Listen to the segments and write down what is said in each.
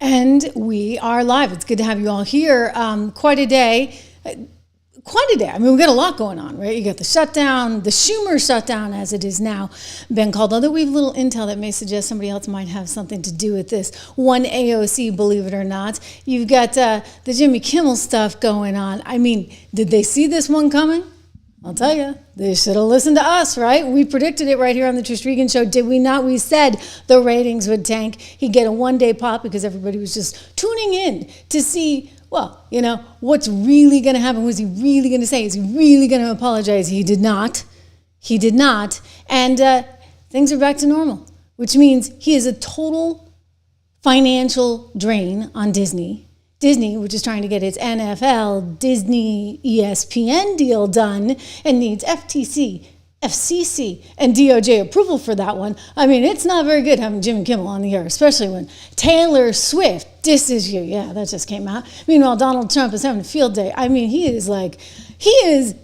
And we are live. It's good to have you all here. Quite a day. I mean, we got a lot going on, right? You got the shutdown, the Schumer shutdown, as it is now been called. Although we have a little intel that may suggest somebody else might have something to do with this. One AOC, believe it or not. You've got the Jimmy Kimmel stuff going on. I mean, did they see this one coming? I'll tell you, they should have listened to us, right? We predicted it right here on the Trish Regan show, did we not? We said the ratings would tank. He'd get a one-day pop because everybody was just tuning in to see, well, you know, what's really going to happen. Was he really going to say? Is he really going to apologize? He did not. He did not. And things are back to normal, which means he is a total financial drain on Disney. Disney, which is trying to get its NFL, Disney, ESPN deal done and needs FTC, FCC, and DOJ approval for that one. I mean, it's not very good having Jimmy Kimmel on the air, especially when Taylor Swift disses you. Yeah, that just came out. Meanwhile, Donald Trump is having a field day. I mean, he is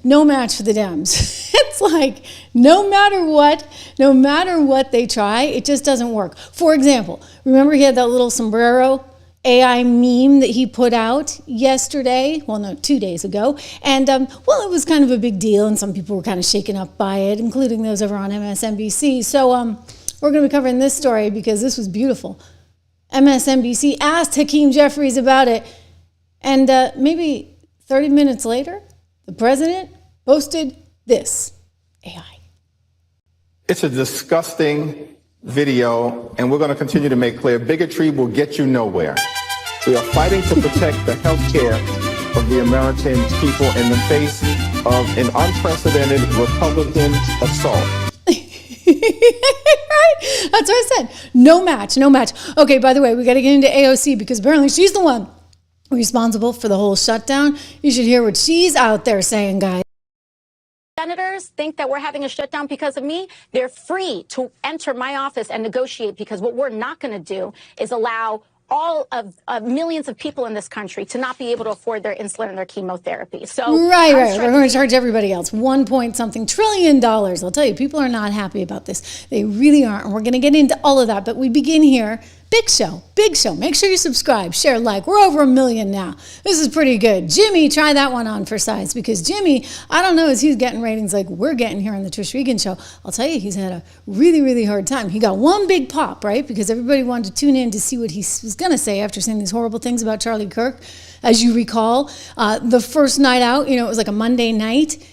no match for the Dems. It's like, no matter what they try, it just doesn't work. For example, remember he had that little sombrero AI meme that he put out yesterday, 2 days ago. And, well, it was kind of a big deal, and some people were kind of shaken up by it, including those over on MSNBC. So we're going to be covering this story because this was beautiful. MSNBC asked Hakeem Jeffries about it, and maybe 30 minutes later, the president posted this AI. It's a disgusting video, and we're going to continue to make clear bigotry will get you nowhere. We are fighting to protect the health care of the American people in the face of an unprecedented Republican assault. Right? That's what I said. No match. Okay, by the way, we got to get into AOC because apparently she's the one responsible for the whole shutdown. You should hear what she's out there saying, guys. Senators think that we're having a shutdown because of me. They're free to enter my office and negotiate, because what we're not going to do is allow all of millions of people in this country to not be able to afford their insulin and their chemotherapy. So right. We're going to charge everybody else $1 trillion. I'll tell you, people are not happy about this. They really aren't. And we're going to get into all of that. But we begin here. Big show. Make sure you subscribe, share, like. We're over 1 million now. This is pretty good. Jimmy, try that one on for size, because Jimmy, I don't know, as he's getting ratings like we're getting here on the Trish Regan show. I'll tell you, he's had a really, really hard time. He got one big pop, right? Because everybody wanted to tune in to see what he was going to say after saying these horrible things about Charlie Kirk. As you recall, the first night out, it was like a Monday night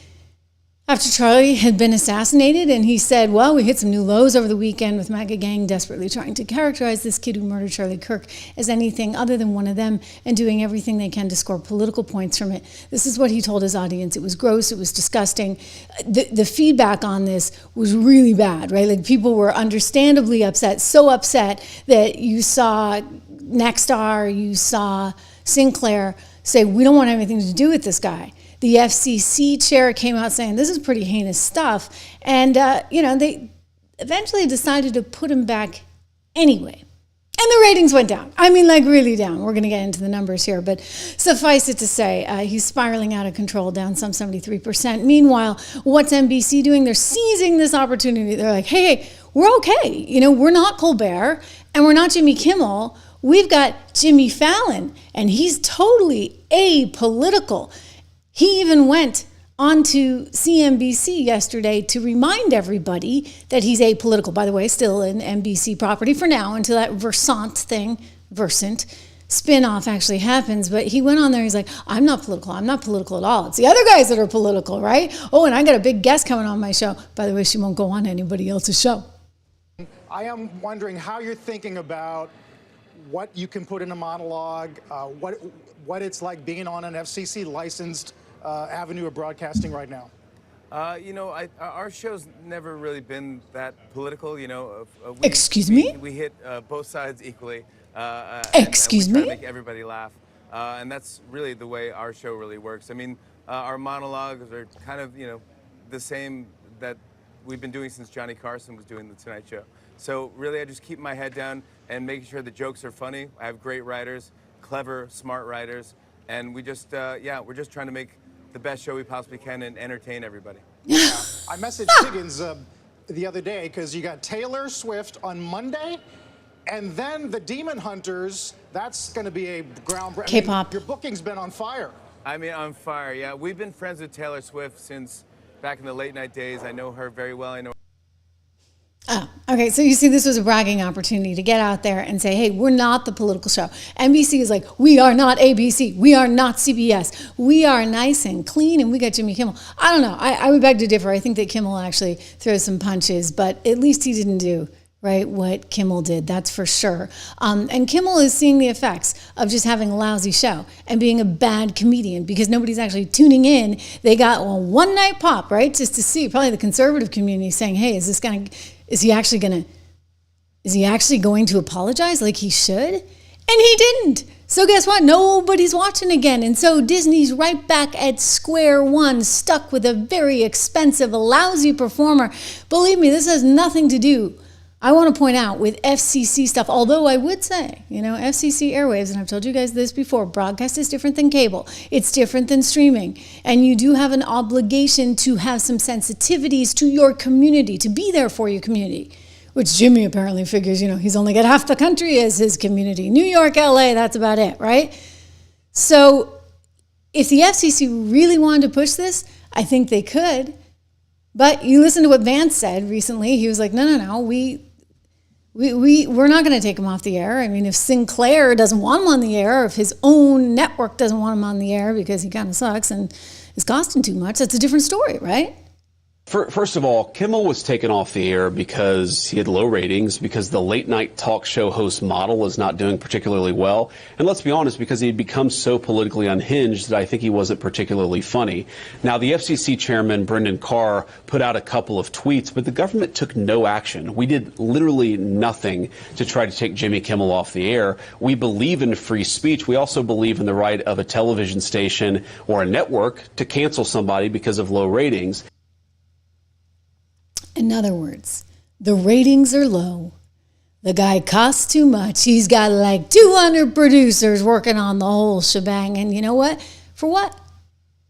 after Charlie had been assassinated, and he said, well, we hit some new lows over the weekend with MAGA gang desperately trying to characterize this kid who murdered Charlie Kirk as anything other than one of them and doing everything they can to score political points from it. This is what he told his audience. It was gross. It was disgusting. The feedback on this was really bad, right? Like, people were understandably upset, so upset that you saw Nexstar, you saw Sinclair say, we don't want anything to do with this guy. The FCC chair came out saying this is pretty heinous stuff. And, they eventually decided to put him back anyway. And the ratings went down. I mean, like, really down. We're going to get into the numbers here. But suffice it to say, he's spiraling out of control, down some 73%. Meanwhile, what's NBC doing? They're seizing this opportunity. They're like, hey, we're okay. We're not Colbert and we're not Jimmy Kimmel. We've got Jimmy Fallon, and he's totally apolitical. He even went onto CNBC yesterday to remind everybody that he's apolitical. By the way, still an NBC property for now until that Versant spin-off actually happens. But he went on there, he's like, I'm not political at all. It's the other guys that are political, right? Oh, and I got a big guest coming on my show. By the way, she won't go on anybody else's show. I am wondering how you're thinking about what you can put in a monologue, what it's like being on an FCC licensed avenue of broadcasting right now. Our show's never really been that political. Excuse me? We hit both sides equally. Excuse and we me? try to make everybody laugh, and that's really the way our show really works. I mean, our monologues are kind of the same that we've been doing since Johnny Carson was doing the Tonight Show. So really, I just keep my head down and making sure the jokes are funny. I have great writers, clever, smart writers, and we just we're just trying to make the best show we possibly can and entertain everybody. I messaged Higgins the other day because you got Taylor Swift on Monday And then the Demon Hunters, that's going to be a groundbreaking. K-pop. Your booking's been on fire. I mean, on fire, yeah. We've been friends with Taylor Swift since back in the late night days. I know her very well. I know. Oh, okay. So you see, this was a bragging opportunity to get out there and say, hey, we're not the political show. NBC is like, we are not ABC. We are not CBS. We are nice and clean, and we got Jimmy Kimmel. I don't know. I would beg to differ. I think that Kimmel actually throws some punches, but at least he didn't do right what Kimmel did. That's for sure. And Kimmel is seeing the effects of just having a lousy show and being a bad comedian because nobody's actually tuning in. They got a one night pop, right? Just to see probably the conservative community saying, hey, is he actually going to apologize like he should? And he didn't. So guess what? Nobody's watching again. And so Disney's right back at square one, stuck with a very expensive, lousy performer. Believe me, this has nothing to do, I want to point out, with FCC stuff. Although I would say, FCC airwaves, and I've told you guys this before, broadcast is different than cable. It's different than streaming. And you do have an obligation to have some sensitivities to your community, to be there for your community, which Jimmy apparently figures, he's only got half the country as his community. New York, LA, that's about it, right? So if the FCC really wanted to push this, I think they could. But you listen to what Vance said recently. He was like, no, we're not going to take him off the air. I mean, if Sinclair doesn't want him on the air, or if his own network doesn't want him on the air because he kind of sucks and is costing too much, that's a different story, right? First of all, Kimmel was taken off the air because he had low ratings, because the late night talk show host model is not doing particularly well. And let's be honest, because he had become so politically unhinged that I think he wasn't particularly funny. Now, the FCC chairman, Brendan Carr, put out a couple of tweets, but the government took no action. We did literally nothing to try to take Jimmy Kimmel off the air. We believe in free speech. We also believe in the right of a television station or a network to cancel somebody because of low ratings. In other words, the ratings are low. The guy costs too much. He's got like 200 producers working on the whole shebang. And you know what? For what?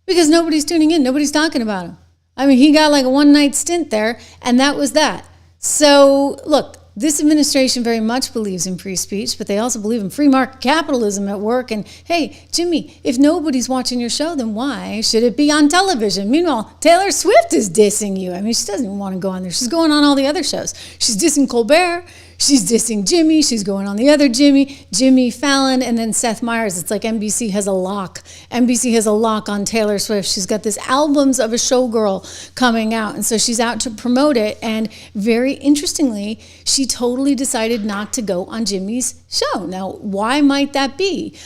Because nobody's tuning in. Nobody's talking about him. I mean, he got like a one-night stint there, and that was that. So, look, this administration very much believes in free speech, but they also believe in free market capitalism at work. And hey, Jimmy, if nobody's watching your show, then why should it be on television? Meanwhile, Taylor Swift is dissing you. I mean, she doesn't even want to go on there. She's going on all the other shows. She's dissing Colbert. She's dissing Jimmy. She's going on the other Jimmy Fallon, and then Seth Meyers. It's like NBC has a lock. NBC has a lock on Taylor Swift. She's got this albums of a showgirl coming out, and so she's out to promote it. And very interestingly, she totally decided not to go on Jimmy's show. Now, why might that be?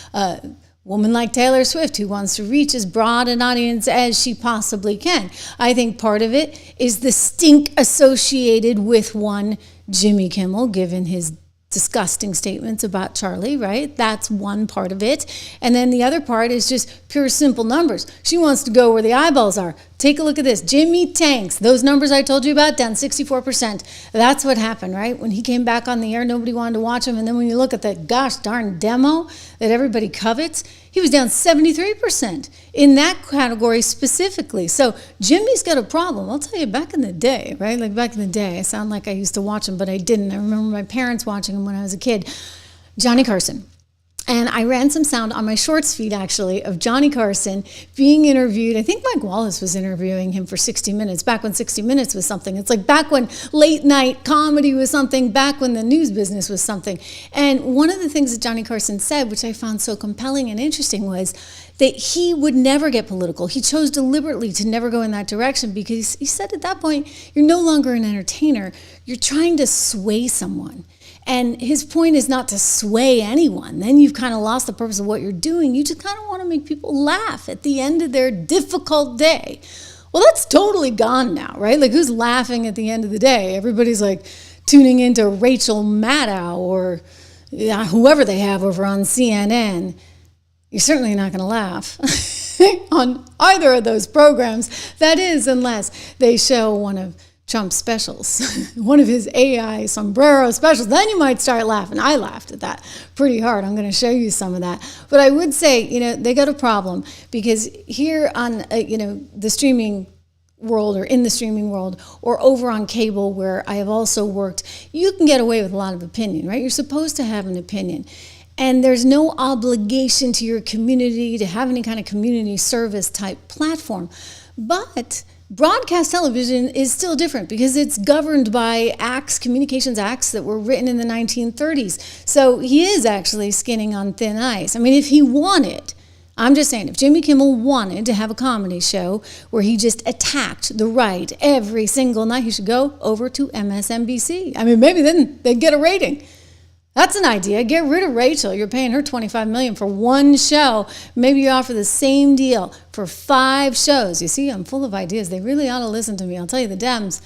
Woman like Taylor Swift who wants to reach as broad an audience as she possibly can. I think part of it is the stink associated with one Jimmy Kimmel, given his disgusting statements about Charlie, right? That's one part of it. And then the other part is just pure simple numbers. She wants to go where the eyeballs are. Take a look at this. Jimmy tanks. Those numbers I told you about, down 64%. That's what happened, right? When he came back on the air, nobody wanted to watch him. And then when you look at the gosh darn demo that everybody covets, he was down 73% in that category specifically. So Jimmy's got a problem. I'll tell you, back in the day, right? Like back in the day, I sound like I used to watch him, but I didn't. I remember my parents watching him when I was a kid. Johnny Carson. And I ran some sound on my shorts feed, actually, of Johnny Carson being interviewed. I think Mike Wallace was interviewing him for 60 Minutes, back when 60 Minutes was something. It's like back when late night comedy was something, back when the news business was something. And one of the things that Johnny Carson said, which I found so compelling and interesting, was that he would never get political. He chose deliberately to never go in that direction because he said at that point, you're no longer an entertainer. You're trying to sway someone. And his point is not to sway anyone. Then you've kind of lost the purpose of what you're doing. You just kind of want to make people laugh at the end of their difficult day. Well, that's totally gone now, right? Like, who's laughing at the end of the day? Everybody's like tuning into Rachel Maddow or whoever they have over on CNN. You're certainly not going to laugh on either of those programs. That is, unless they show one of Trump's specials, one of his AI sombrero specials, then you might start laughing. I laughed at that pretty hard. I'm going to show you some of that. But I would say, they got a problem because here on, the streaming world or in the streaming world or over on cable where I have also worked, you can get away with a lot of opinion, right? You're supposed to have an opinion. And there's no obligation to your community to have any kind of community service type platform. But broadcast television is still different because it's governed by acts, communications acts that were written in the 1930s. So he is actually skinning on thin ice. I mean, if he wanted, I'm just saying, if Jimmy Kimmel wanted to have a comedy show where he just attacked the right every single night, he should go over to MSNBC. I mean, maybe then they'd get a rating. That's an idea. Get rid of Rachel. You're paying her $25 million for one show. Maybe you offer the same deal for 5 shows. You see, I'm full of ideas. They really ought to listen to me. I'll tell you, the Dems,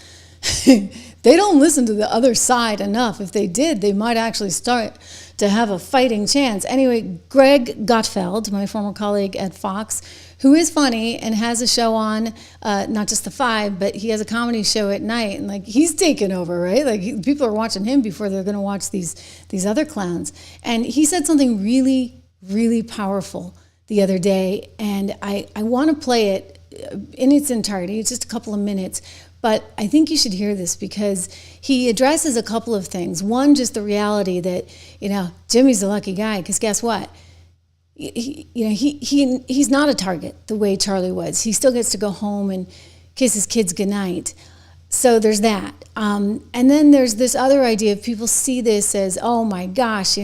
they don't listen to the other side enough. If they did, they might actually start to have a fighting chance. Anyway, Greg Gutfeld, my former colleague at Fox, who is funny and has a show on, not just the 5, but he has a comedy show at night, and like he's taken over, right? Like people are watching him before they're going to watch these other clowns. And he said something really, really powerful the other day, and I want to play it in its entirety. It's just a couple of minutes, but I think you should hear this because he addresses a couple of things. One, just the reality that, Jimmy's a lucky guy, because guess what? He's not a target the way Charlie was. He still gets to go home and kiss his kids goodnight. So there's that. And then there's this other idea of people see this as, oh my gosh,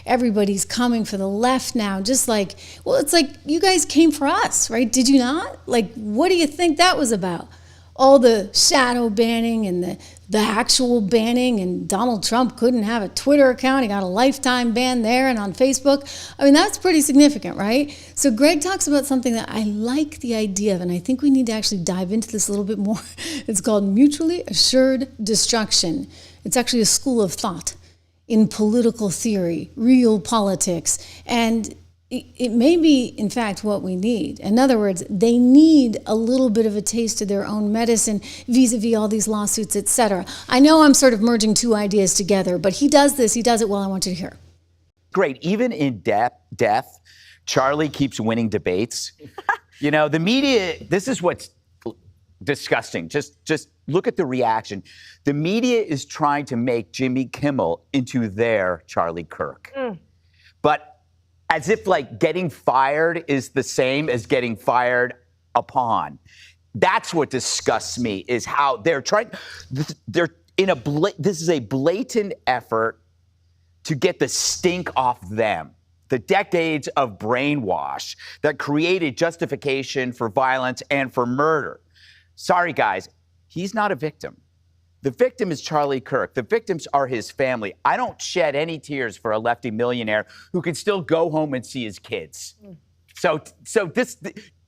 everybody's coming for the left now. Just like, well, it's like you guys came for us, right? Did you not? Like, what do you think that was about? All the shadow banning and the actual banning, and Donald Trump couldn't have a Twitter account. He got a lifetime ban there and on Facebook. I mean, that's pretty significant, right? So Greg talks about something that I like the idea of, and I think we need to actually dive into this a little bit more. It's called mutually assured destruction. It's actually a school of thought in political theory, real politics, and it may be, in fact, what we need. In other words, they need a little bit of a taste of their own medicine vis-a-vis all these lawsuits, et cetera. I know I'm sort of merging 2 ideas together, but he does this. He does it well. I want you to hear. Great. Even in death, Charlie keeps winning debates. The media, this is what's disgusting. Just look at the reaction. The media is trying to make Jimmy Kimmel into their Charlie Kirk. But as if like getting fired is the same as getting fired upon. That's what disgusts me, is how they're trying. This is a blatant effort to get the stink off them. The decades of brainwash that created justification for violence and for murder. Sorry, guys, he's not a victim. The victim is Charlie Kirk. The victims are his family. I don't shed any tears for a lefty millionaire who can still go home and see his kids. So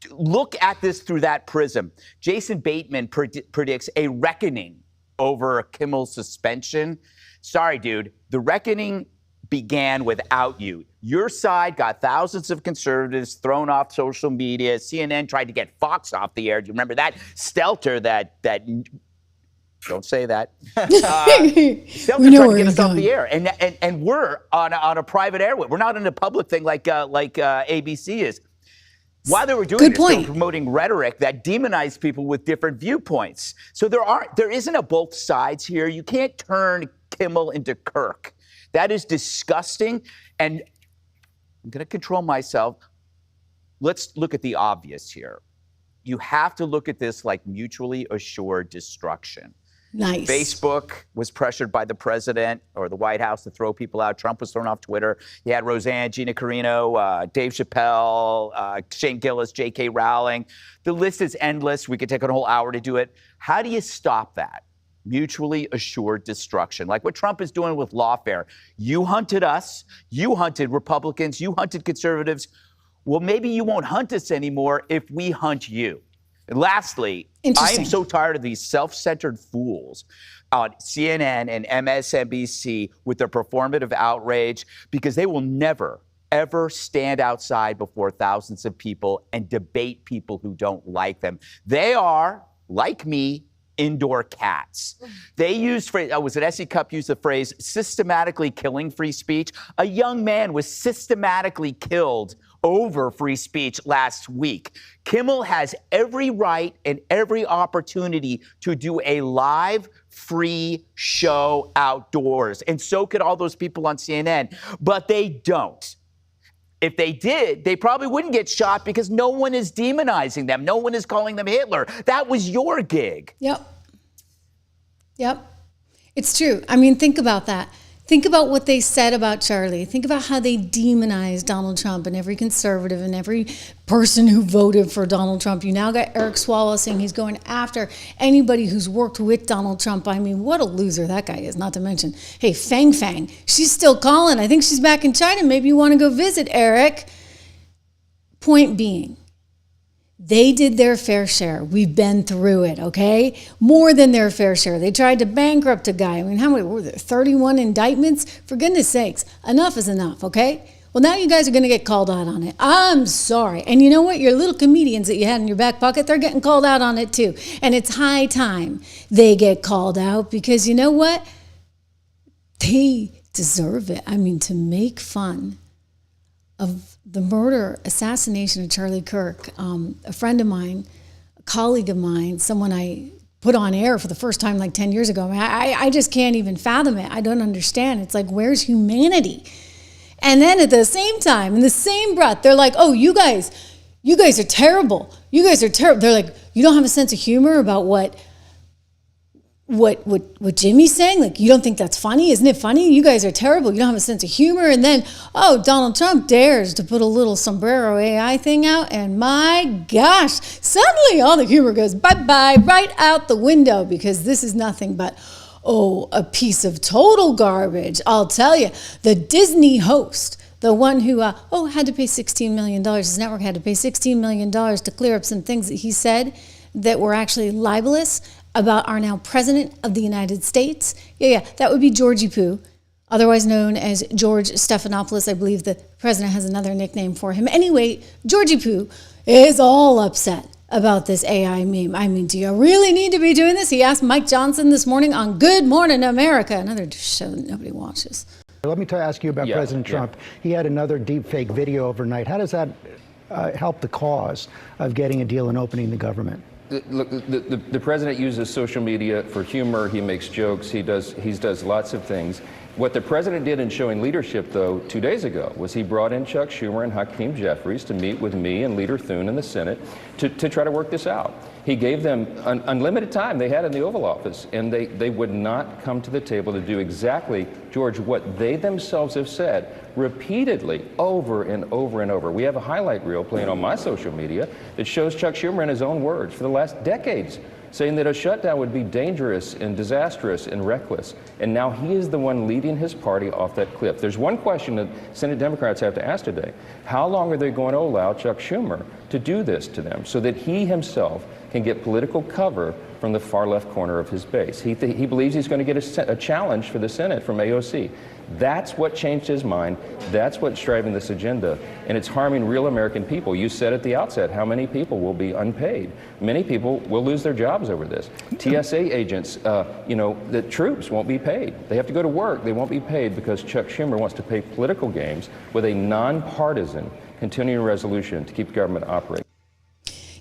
look at this through that prism. Jason Bateman predicts a reckoning over Kimmel's suspension. Sorry, dude. The reckoning began without you. Your side got thousands of conservatives thrown off social media. CNN tried to get Fox off the air. Do you remember that? Stelter, that don't say that. Stelter tried to get us off the air, and we're on a private airway. We're not in a public thing like ABC is. While they were doing it, they were promoting rhetoric that demonized people with different viewpoints. So there isn't a both sides here. You can't turn Kimmel into Kirk. That is disgusting, and I'm going to control myself. Let's look at the obvious here. You have to look at this like mutually assured destruction. Nice. Facebook was pressured by the president or the White House to throw people out. Trump was thrown off Twitter. You had Roseanne, Gina Carano, Dave Chappelle, Shane Gillis, J.K. Rowling. The list is endless. We could take a whole hour to do it. How do you stop that? Mutually assured destruction, like what Trump is doing with lawfare. You hunted us. You hunted Republicans. You hunted conservatives. Well, maybe you won't hunt us anymore if we hunt you. And lastly, I am so tired of these self-centered fools on CNN and MSNBC with their performative outrage, because they will never, ever stand outside before thousands of people and debate people who don't like them. They are, like me, indoor cats. They used was it S.E. Cupp used the phrase systematically killing free speech? A young man was systematically killed over free speech last week. Kimmel has every right and every opportunity to do a live, free show outdoors. And so could all those people on CNN. But they don't. If they did, they probably wouldn't get shot because no one is demonizing them. No one is calling them Hitler. That was your gig. Yep. It's true. I mean, think about that. Think about what they said about Charlie. Think about how they demonized Donald Trump and every conservative and every person who voted for Donald Trump. You now got Eric Swalwell saying he's going after anybody who's worked with Donald Trump. I mean, what a loser that guy is, not to mention, hey, Fang, she's still calling. I think she's back in China. Maybe you want to go visit, Eric. Point being, they did their fair share. We've been through it, okay? More than their fair share. They tried to bankrupt a guy. I mean, how many were there? 31 indictments? For goodness sakes, enough is enough, okay? Well, now you guys are going to get called out on it. I'm sorry. And you know what? Your little comedians that you had in your back pocket, they're getting called out on it too. And it's high time they get called out because you know what? They deserve it. I mean, to make fun of the murder, assassination of Charlie Kirk, a friend of mine, a colleague of mine, someone I put on air for the first time like 10 years ago. I mean, I just can't even fathom it. I don't understand. It's like, where's humanity? And then at the same time, in the same breath, they're like, oh, you guys are terrible. You guys are terrible. They're like, you don't have a sense of humor about what Jimmy's saying? Like, you don't think that's funny? Isn't it funny? You guys are terrible. You don't have a sense of humor. And then, oh, Donald Trump dares to put a little sombrero AI thing out. And my gosh, suddenly all the humor goes bye-bye right out the window because this is nothing but, a piece of total garbage. I'll tell you, the Disney host, the one who, had to pay $16 million. His network had to pay $16 million to clear up some things that he said that were actually libelous about our now president of the United States. Yeah, that would be Georgie Poo, otherwise known as George Stephanopoulos. I believe the president has another nickname for him. Anyway, Georgie Poo is all upset about this AI meme. I mean, do you really need to be doing this? He asked Mike Johnson this morning on Good Morning America, another show that nobody watches. Let me ask you about President Trump. He had another deep fake video overnight. How does that help the cause of getting a deal and opening the government? Look, the president uses social media for humor. He makes jokes. He does lots of things. What the president did in showing leadership, though, 2 days ago, was he brought in Chuck Schumer and Hakeem Jeffries to meet with me and Leader Thune in the Senate to try to work this out. He gave them unlimited time they had in the Oval Office, and they would not come to the table to do exactly, George, what they themselves have said repeatedly over and over and over. We have a highlight reel playing on my social media that shows Chuck Schumer in his own words for the last decades saying that a shutdown would be dangerous and disastrous and reckless. And now he is the one leading his party off that cliff. There's one question that Senate Democrats have to ask today. How long are they going to allow Chuck Schumer to do this to them so that he himself can get political cover from the far left corner of his base? He believes he's going to get a challenge for the Senate from AOC. That's what changed his mind. That's what's driving this agenda. And it's harming real American people. You said at the outset how many people will be unpaid. Many people will lose their jobs over this. TSA agents, the troops won't be paid. They have to go to work. They won't be paid because Chuck Schumer wants to play political games with a nonpartisan continuing resolution to keep government operating.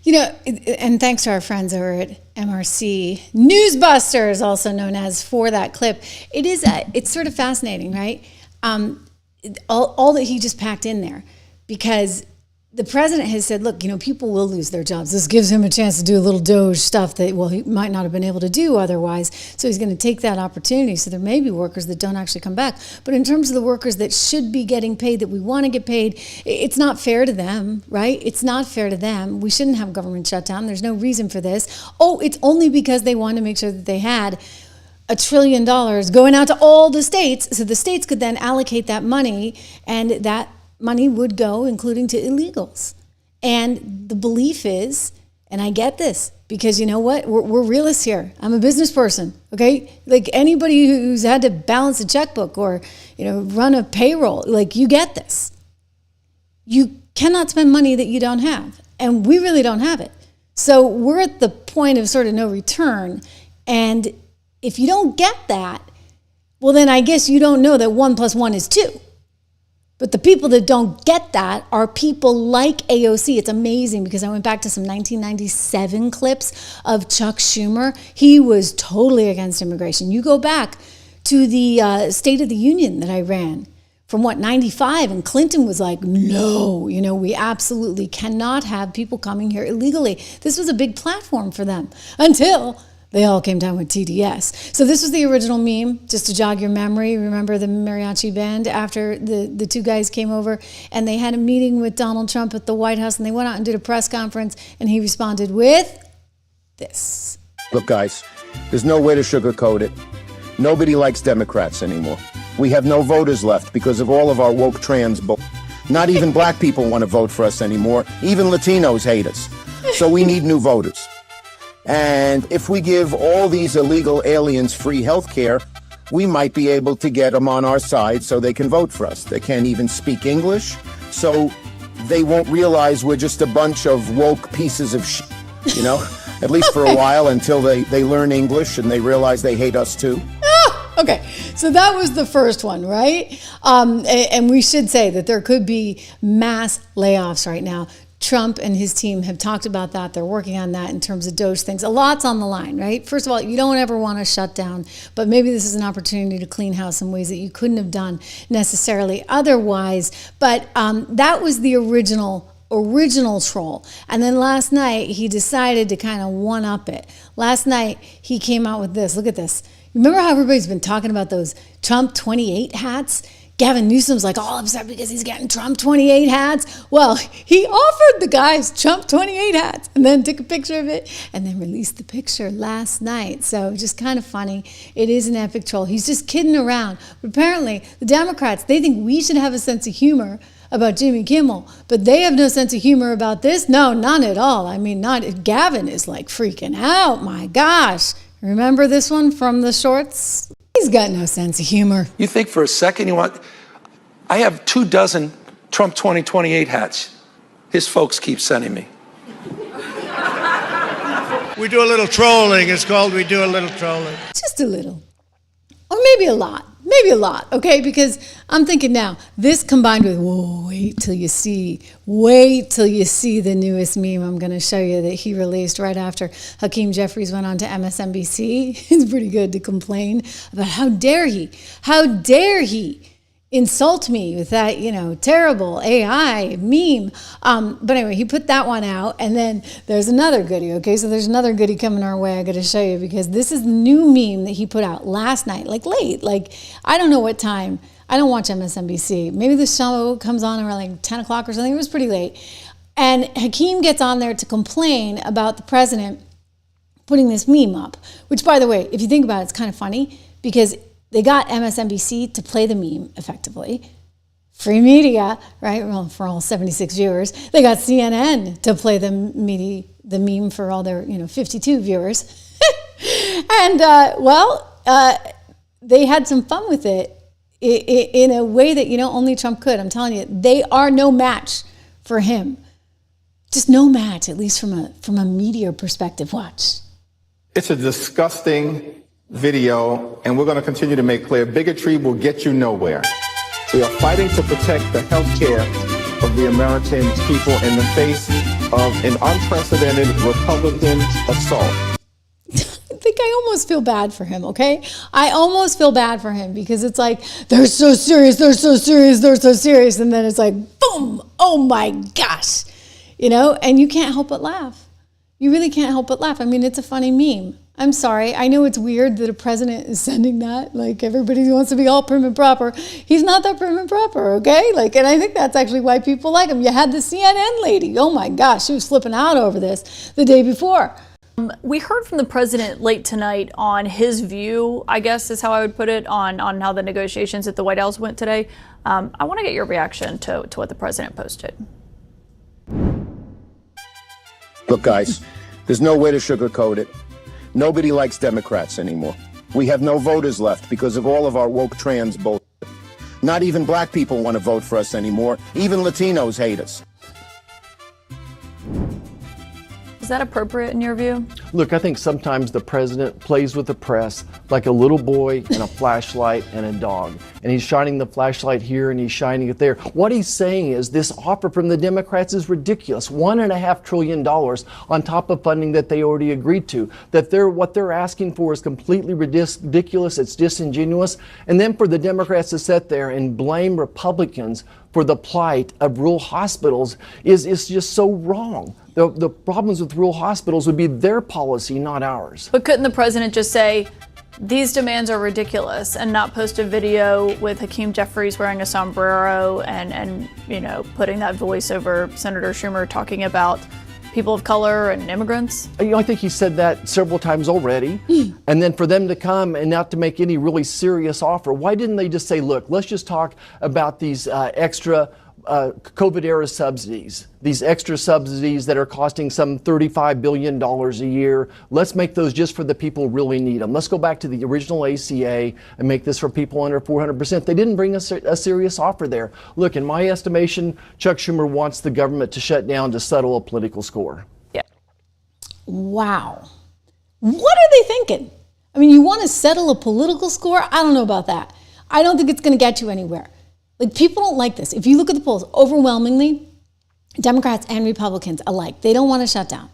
You know, and thanks to our friends over at MRC Newsbusters, also known as, for that clip. It's sort of fascinating, right? All that he just packed in there, because the president has said, look, people will lose their jobs. This gives him a chance to do a little Doge stuff that, he might not have been able to do otherwise. So he's going to take that opportunity. So there may be workers that don't actually come back. But in terms of the workers that should be getting paid, that we want to get paid, it's not fair to them, right? It's not fair to them. We shouldn't have government shutdown. There's no reason for this. It's only because they wanted to make sure that they had $1 trillion going out to all the states, so the states could then allocate that money, and that money would go, including to illegals. And the belief is, and I get this, because you know what? We're realists here. I'm a business person, okay? Like anybody who's had to balance a checkbook or, run a payroll, like you get this. You cannot spend money that you don't have. And we really don't have it. So we're at the point of sort of no return. And if you don't get that, well, then I guess you don't know that 1 + 1 is 2. But the people that don't get that are people like AOC. It's amazing because I went back to some 1997 clips of Chuck Schumer. He was totally against immigration. You go back to the State of the Union that I ran from 95, and Clinton was like, no, we absolutely cannot have people coming here illegally. This was a big platform for them until they all came down with TDS. So this was the original meme, just to jog your memory. Remember the mariachi band after the two guys came over and they had a meeting with Donald Trump at the White House, and they went out and did a press conference, and he responded with this. Look, guys, there's no way to sugarcoat it. Nobody likes Democrats anymore. We have no voters left because of all of our woke trans Not even black people want to vote for us anymore. Even Latinos hate us. So we need new voters. And if we give all these illegal aliens free health care, we might be able to get them on our side so they can vote for us. They can't even speak English, so they won't realize we're just a bunch of woke pieces of shit, at least for a while until they learn English and they realize they hate us too. Okay, so that was the first one, right? And we should say that there could be mass layoffs right now. Trump and his team have talked about that. They're working on that in terms of Doge things. A lot's on the line, right? First of all, you don't ever want to shut down, but maybe this is an opportunity to clean house in ways that you couldn't have done necessarily otherwise. But that was the original troll. And then last night, he decided to kind of one-up it. Last night, he came out with this. Look at this. Remember how everybody's been talking about those Trump 28 hats? Gavin Newsom's like all upset because he's getting Trump 28 hats. Well, he offered the guys Trump 28 hats and then took a picture of it and then released the picture last night. So just kind of funny. It is an epic troll. He's just kidding around. But apparently the Democrats, they think we should have a sense of humor about Jimmy Kimmel, but they have no sense of humor about this. No, none at all. I mean, Gavin is like freaking out. My gosh. Remember this one from the shorts? He's got no sense of humor. You think for a second I have 24 Trump 2028 hats. His folks keep sending me. We do a little trolling. It's called we do a little trolling. Just a little. Or maybe a lot. Okay? Because I'm thinking now, this combined with, wait till you see the newest meme I'm going to show you that he released right after Hakeem Jeffries went on to MSNBC. It's pretty good to complain about how dare he insult me with that, terrible AI meme. But anyway, he put that one out, and then there's another goodie, okay? So there's another goodie coming our way I got to show you, because this is the new meme that he put out last night, late. I don't know what time. I don't watch MSNBC. Maybe the show comes on around 10 o'clock or something. It was pretty late. And Hakeem gets on there to complain about the president putting this meme up, which, by the way, if you think about it, it's kind of funny because they got MSNBC to play the meme effectively. Free media, right? Well, for all 76 viewers. They got CNN to play the meme for all their 52 viewers. And, they had some fun with it in a way that, only Trump could. I'm telling you, they are no match for him. Just no match, at least from a media perspective. Watch. It's a disgusting video, and we're going to continue to make clear bigotry will get you nowhere. We are fighting to protect the health care of the American people in the face of an unprecedented Republican assault. I think I almost feel bad for him, okay? I almost feel bad for him because it's like, they're so serious, and then it's like, boom, oh my gosh, and you can't help but laugh. You really can't help but laugh. I mean, it's a funny meme. I'm sorry. I know it's weird that a president is sending that. Everybody wants to be all prim and proper. He's not that prim and proper, okay? And I think that's actually why people like him. You had the CNN lady. Oh my gosh, she was flipping out over this the day before. We heard from the president late tonight on his view, I guess is how I would put it, on how the negotiations at the White House went today. I want to get your reaction to what the president posted. Look, guys, there's no way to sugarcoat it. Nobody likes Democrats anymore. We have no voters left because of all of our woke trans bullshit. Not even black people want to vote for us anymore. Even Latinos hate us. Is that appropriate in your view? Look, I think sometimes the president plays with the press like a little boy and a flashlight and a dog. And he's shining the flashlight here and he's shining it there. What he's saying is this offer from the Democrats is ridiculous. $1.5 trillion on top of funding that they already agreed to. That what they're asking for is completely ridiculous. It's disingenuous. And then for the Democrats to sit there and blame Republicans for the plight of rural hospitals is just so wrong. The problems with rural hospitals would be their policy, not ours. But couldn't the president just say, these demands are ridiculous, and not post a video with Hakeem Jeffries wearing a sombrero and putting that voice over Senator Schumer talking about people of color and immigrants? I think he said that several times already. And then for them to come and not to make any really serious offer, why didn't they just say, look, let's just talk about these extra COVID-era subsidies, these extra subsidies that are costing some $35 billion a year. Let's make those just for the people who really need them. Let's go back to the original ACA and make this for people under 400%. They didn't bring us a serious offer there. Look, in my estimation, Chuck Schumer wants the government to shut down to settle a political score. Yeah. Wow. What are they thinking? I mean, you want to settle a political score? I don't know about that. I don't think it's going to get you anywhere. Like, people don't like this. If you look at the polls, overwhelmingly, Democrats and Republicans alike, they don't want to shut down.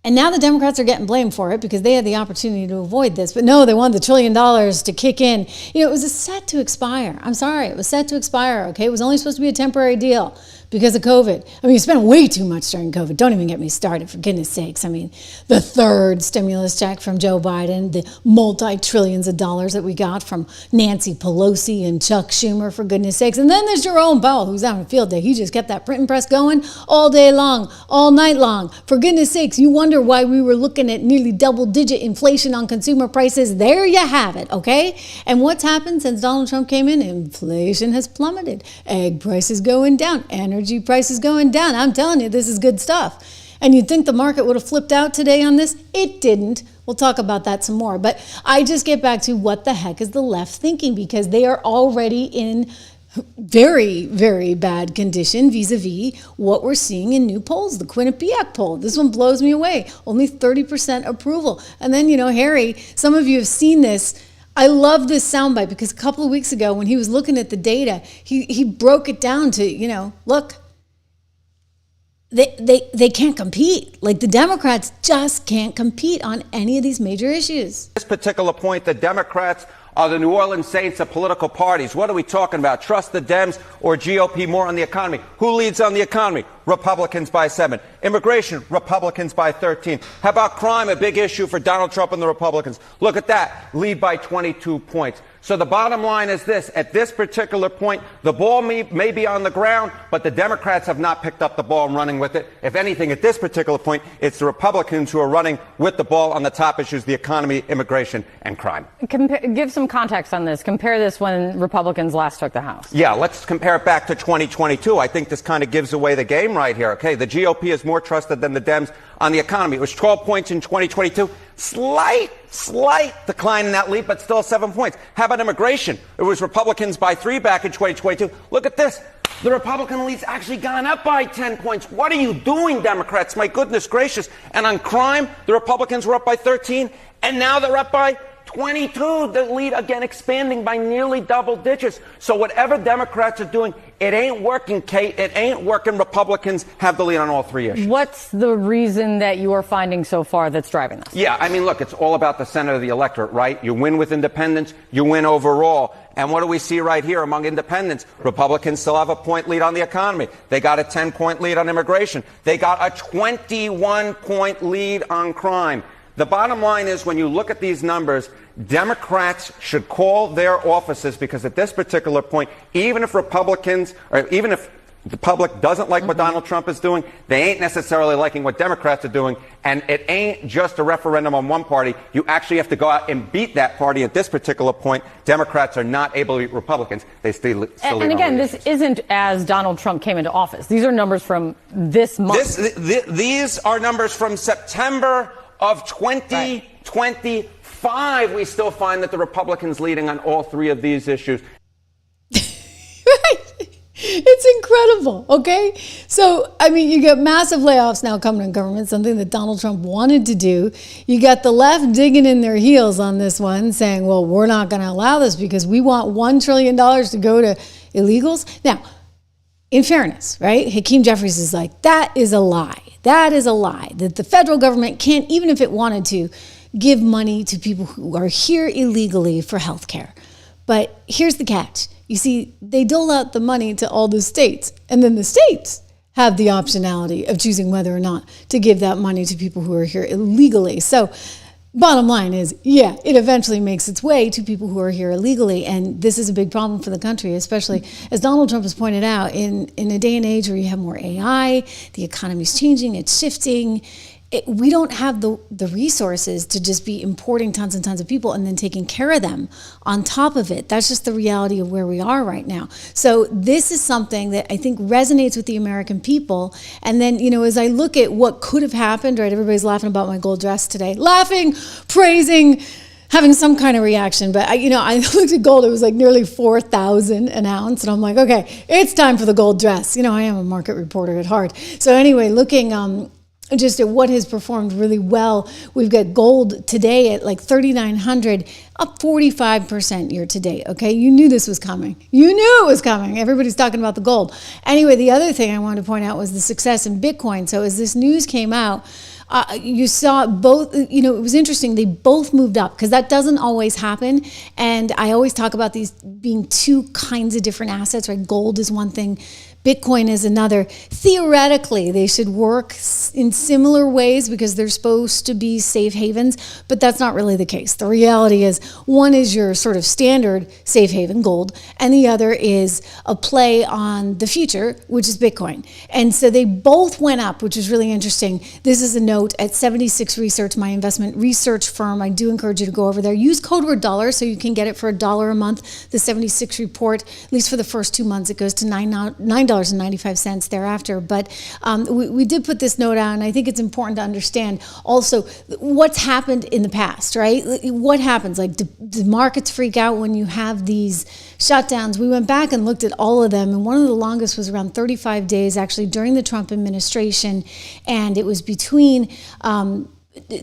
And now the Democrats are getting blamed for it because they had the opportunity to avoid this. But no, they want the $1 trillion to kick in. It was set to expire. I'm sorry, it was set to expire, okay? It was only supposed to be a temporary deal because of COVID. I mean, you spent way too much during COVID. Don't even get me started, for goodness sakes. I mean, the third stimulus check from Joe Biden, the multi-trillions of dollars that we got from Nancy Pelosi and Chuck Schumer, for goodness sakes. And then there's Jerome Powell, who's out on field day. He just kept that printing press going all day long, all night long. For goodness sakes, you wonder why we were looking at nearly double-digit inflation on consumer prices. There you have it, okay? And what's happened since Donald Trump came in? Inflation has plummeted. Egg prices going down. Energy prices going down. I'm telling you, this is good stuff. And you'd think the market would have flipped out today on this. It didn't. We'll talk about that some more. But I just get back to what the heck is the left thinking, because they are already in very, very bad condition vis-a-vis what we're seeing in new polls. The Quinnipiac poll, this one blows me away. Only 30% approval. And then, Harry, some of you have seen this. I love this soundbite because a couple of weeks ago when he was looking at the data, he broke it down to, look, they can't compete. Like, the Democrats just can't compete on any of these major issues. At this particular point, the Democrats are the New Orleans Saints of political parties. What are we talking about? Trust the Dems or GOP more on the economy? Who leads on the economy? Republicans by 7. Immigration, Republicans by 13. How about crime, a big issue for Donald Trump and the Republicans? Look at that, lead by 22 points. So the bottom line is this. At this particular point, the ball may be on the ground, but the Democrats have not picked up the ball and running with it. If anything, at this particular point, it's the Republicans who are running with the ball on the top issues, the economy, immigration, and crime. Give some context on this. Compare this when Republicans last took the House. Yeah, let's compare it back to 2022. I think this kind of gives away the game right here. Okay, the GOP is more trusted than the Dems on the economy. It was 12 points in 2022. Slight decline in that lead, but still 7 points. How about immigration? It was Republicans by 3 back in 2022. Look at this. The Republican lead's actually gone up by 10 points. What are you doing, Democrats? My goodness gracious. And on crime, the Republicans were up by 13, and now they're up by 22. The lead, again, expanding by nearly double digits. So whatever Democrats are doing, it ain't working, Kate. It ain't working. Republicans have the lead on all 3 issues. What's the reason that you are finding so far that's driving this? Yeah, I mean, look, it's all about the center of the electorate, right? You win with independents, you win overall. And what do we see right here among independents? Republicans still have a point lead on the economy. They got a 10-point lead on immigration. They got a 21-point lead on crime. The bottom line is, when you look at these numbers, Democrats should call their offices, because at this particular point, even if Republicans, or even if the public doesn't like what Donald Trump is doing, they ain't necessarily liking what Democrats are doing. And it ain't just a referendum on one party. You actually have to go out and beat that party. At this particular point, Democrats are not able to beat Republicans. They still and again, this isn't as Donald Trump came into office. These are numbers from this month. These are numbers from September of 2025. We still find that the Republicans leading on all 3 of these issues. Right. It's incredible, okay? So, I mean, you get massive layoffs now coming in government, something that Donald Trump wanted to do. You got the left digging in their heels on this one, saying, well, we're not going to allow this because we want $1 trillion to go to illegals. Now, in fairness, right? Hakeem Jeffries is like, that is a lie. That is a lie. That the federal government can't, even if it wanted to, give money to people who are here illegally for health care. But here's the catch. You see, they dole out the money to all the states, and then the states have the optionality of choosing whether or not to give that money to people who are here illegally. So bottom line is, yeah, it eventually makes its way to people who are here illegally, and this is a big problem for the country, especially as Donald Trump has pointed out, in a day and age where you have more AI, the economy's changing, it's shifting. We don't have the resources to just be importing tons and tons of people and then taking care of them on top of it. That's just the reality of where we are right now. So this is something that I think resonates with the American people. And then, you know, as I look at what could have happened, right, everybody's laughing about my gold dress today, laughing, praising, having some kind of reaction. But I looked at gold, it was like nearly 4,000 an ounce. And I'm like, okay, it's time for the gold dress. You know, I am a market reporter at heart. So anyway, looking just at what has performed really well. We've got gold today at like 3,900, up 45% year to date. Okay, you knew this was coming. You knew it was coming. Everybody's talking about the gold. Anyway, the other thing I wanted to point out was the success in Bitcoin. So as this news came out, you saw both, you know, it was interesting. They both moved up because that doesn't always happen. And I always talk about these being two kinds of different assets, right? Gold is one thing, Bitcoin is another. Theoretically, they should work in similar ways because they're supposed to be safe havens, but that's not really the case. The reality is one is your sort of standard safe haven, gold, and the other is a play on the future, which is Bitcoin. And so they both went up, which is really interesting. This is a note at 76 Research, my investment research firm. I do encourage you to go over there. Use code word dollar so you can get it for $1 a month. The 76 report, at least for the first 2 months, it goes to $9.95 thereafter. But we did put this note out, and I think it's important to understand also what's happened in the past, right? What happens? Like, do markets freak out when you have these shutdowns? We went back and looked at all of them, and one of the longest was around 35 days, actually, during the Trump administration, and it was between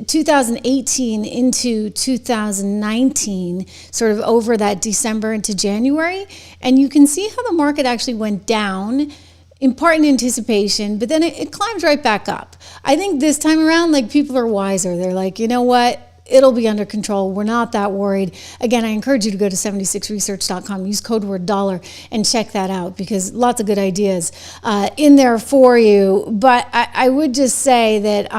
2018 into 2019, sort of over that December into January. And you can see how the market actually went down, in part in anticipation, but then it climbs right back up. I think this time around, like, people are wiser. They're like, you know what? It'll be under control. We're not that worried. Again, I encourage you to go to 76research.com, use code word dollar, and check that out because lots of good ideas in there for you. But I would just say that,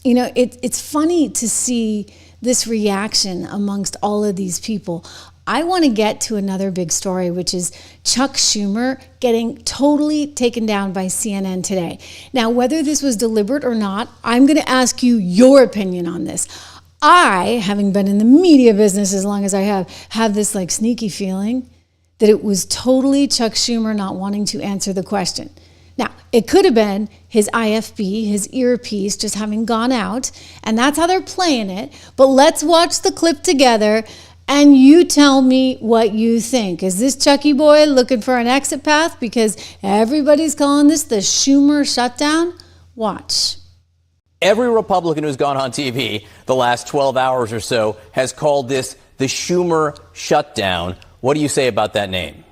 you know, it's funny to see this reaction amongst all of these people. I want to get to another big story, which is Chuck Schumer getting totally taken down by CNN today. Now, whether this was deliberate or not, I'm going to ask you your opinion on this. I, having been in the media business as long as I have this like sneaky feeling that it was totally Chuck Schumer not wanting to answer the question. Now, it could have been his IFB, his earpiece, just having gone out, and that's how they're playing it. But let's watch the clip together, and you tell me what you think. Is this Chucky boy looking for an exit path? Because everybody's calling this the Schumer shutdown. Watch. Every Republican who's gone on TV the last 12 hours or so has called this the Schumer shutdown. What do you say about that name?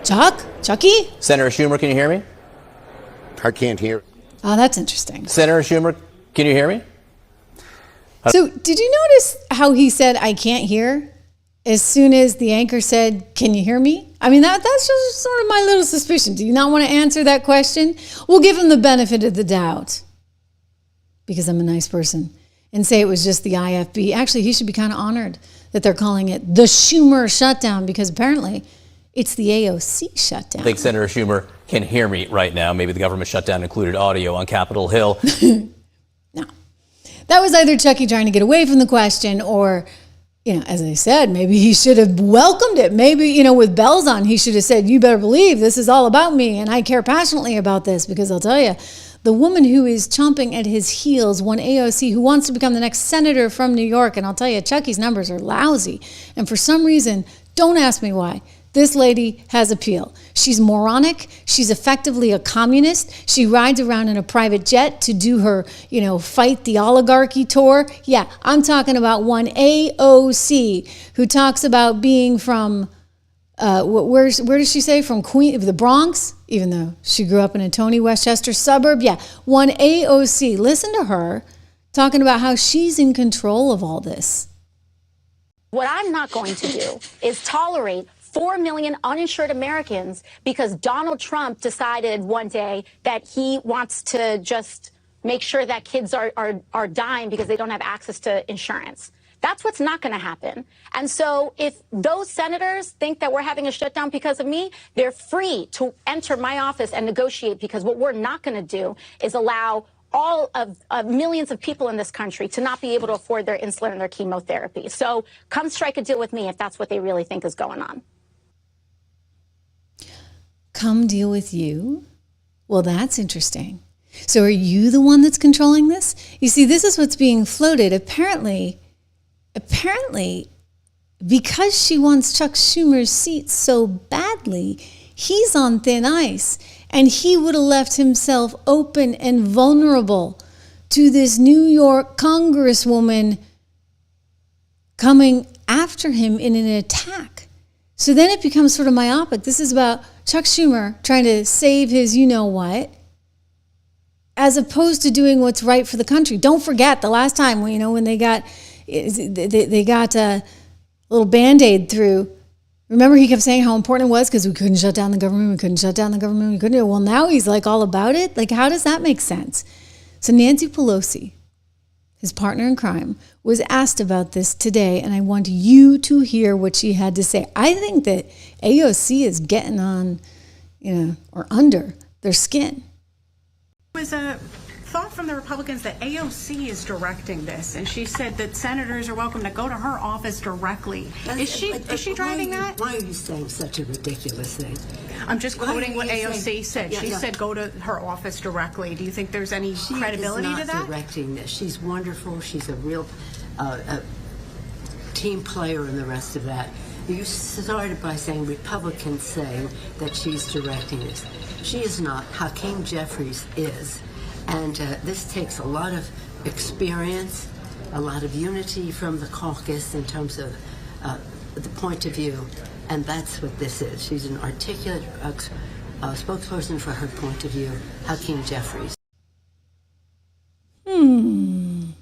Chucky? Senator Schumer, can you hear me? I can't hear. Oh, that's interesting. Senator Schumer, can you hear me? So did you notice how he said, I can't hear? As soon as the anchor said, can you hear me? I mean, that's just sort of my little suspicion. Do you not want to answer that question? We'll give him the benefit of the doubt because I'm a nice person and say it was just the IFB. Actually, he should be kind of honored that they're calling it the Schumer shutdown because apparently it's the AOC shutdown. I think Senator Schumer can hear me right now. Maybe the government shutdown included audio on Capitol Hill. No. That was either Chucky trying to get away from the question or, you know, as I said, maybe he should have welcomed it. Maybe, you know, with bells on, he should have said, you better believe this is all about me and I care passionately about this because I'll tell you, The woman who is chomping at his heels, one AOC who wants to become the next senator from New York. And I'll tell you, Chucky's numbers are lousy. And for some reason, don't ask me why, this lady has appeal. She's moronic. She's effectively a communist. She rides around in a private jet to do her, fight the oligarchy tour. Yeah, I'm talking about one AOC who talks about being from, where does she say? From the Bronx, even though she grew up in a Tony Westchester suburb. Yeah, one AOC. Listen to her talking about how she's in control of all this. What I'm not going to do is tolerate 4 million uninsured Americans because Donald Trump decided one day that he wants to just make sure that kids are dying because they don't have access to insurance. That's what's not going to happen. And so if those senators think that we're having a shutdown because of me, they're free to enter my office and negotiate, because what we're not going to do is allow all of millions of people in this country to not be able to afford their insulin and their chemotherapy. So come strike a deal with me if that's what they really think is going on. Come deal with you? Well, that's interesting. So are you the one that's controlling this? You see, this is what's being floated. Apparently, because she wants Chuck Schumer's seat so badly, he's on thin ice. And he would have left himself open and vulnerable to this New York congresswoman coming after him in an attack. So then it becomes sort of myopic. This is about Chuck Schumer trying to save his you-know-what, as opposed to doing what's right for the country. Don't forget the last time, when they got a little Band-Aid through. Remember, he kept saying how important it was because we couldn't shut down the government. Well, now he's like all about it. Like, how does that make sense? So Nancy Pelosi, his partner in crime, was asked about this today, and I want you to hear what she had to say. I think that AOC is getting on, or under their skin. It was a thought from the Republicans that AOC is directing this, and she said that senators are welcome to go to her office directly. Is she driving that? Why are you saying such a ridiculous thing? I'm just quoting what AOC said. She said go to her office directly. Do you think there's any credibility to that? She's not directing this. She's wonderful. She's a real team player and the rest of that. You started by saying Republicans saying that she's directing this. She is not. Hakeem Jeffries is. And this takes a lot of experience, a lot of unity from the caucus in terms of the point of view. And that's what this is. She's an articulate spokesperson for her point of view, Hakeem Jeffries. That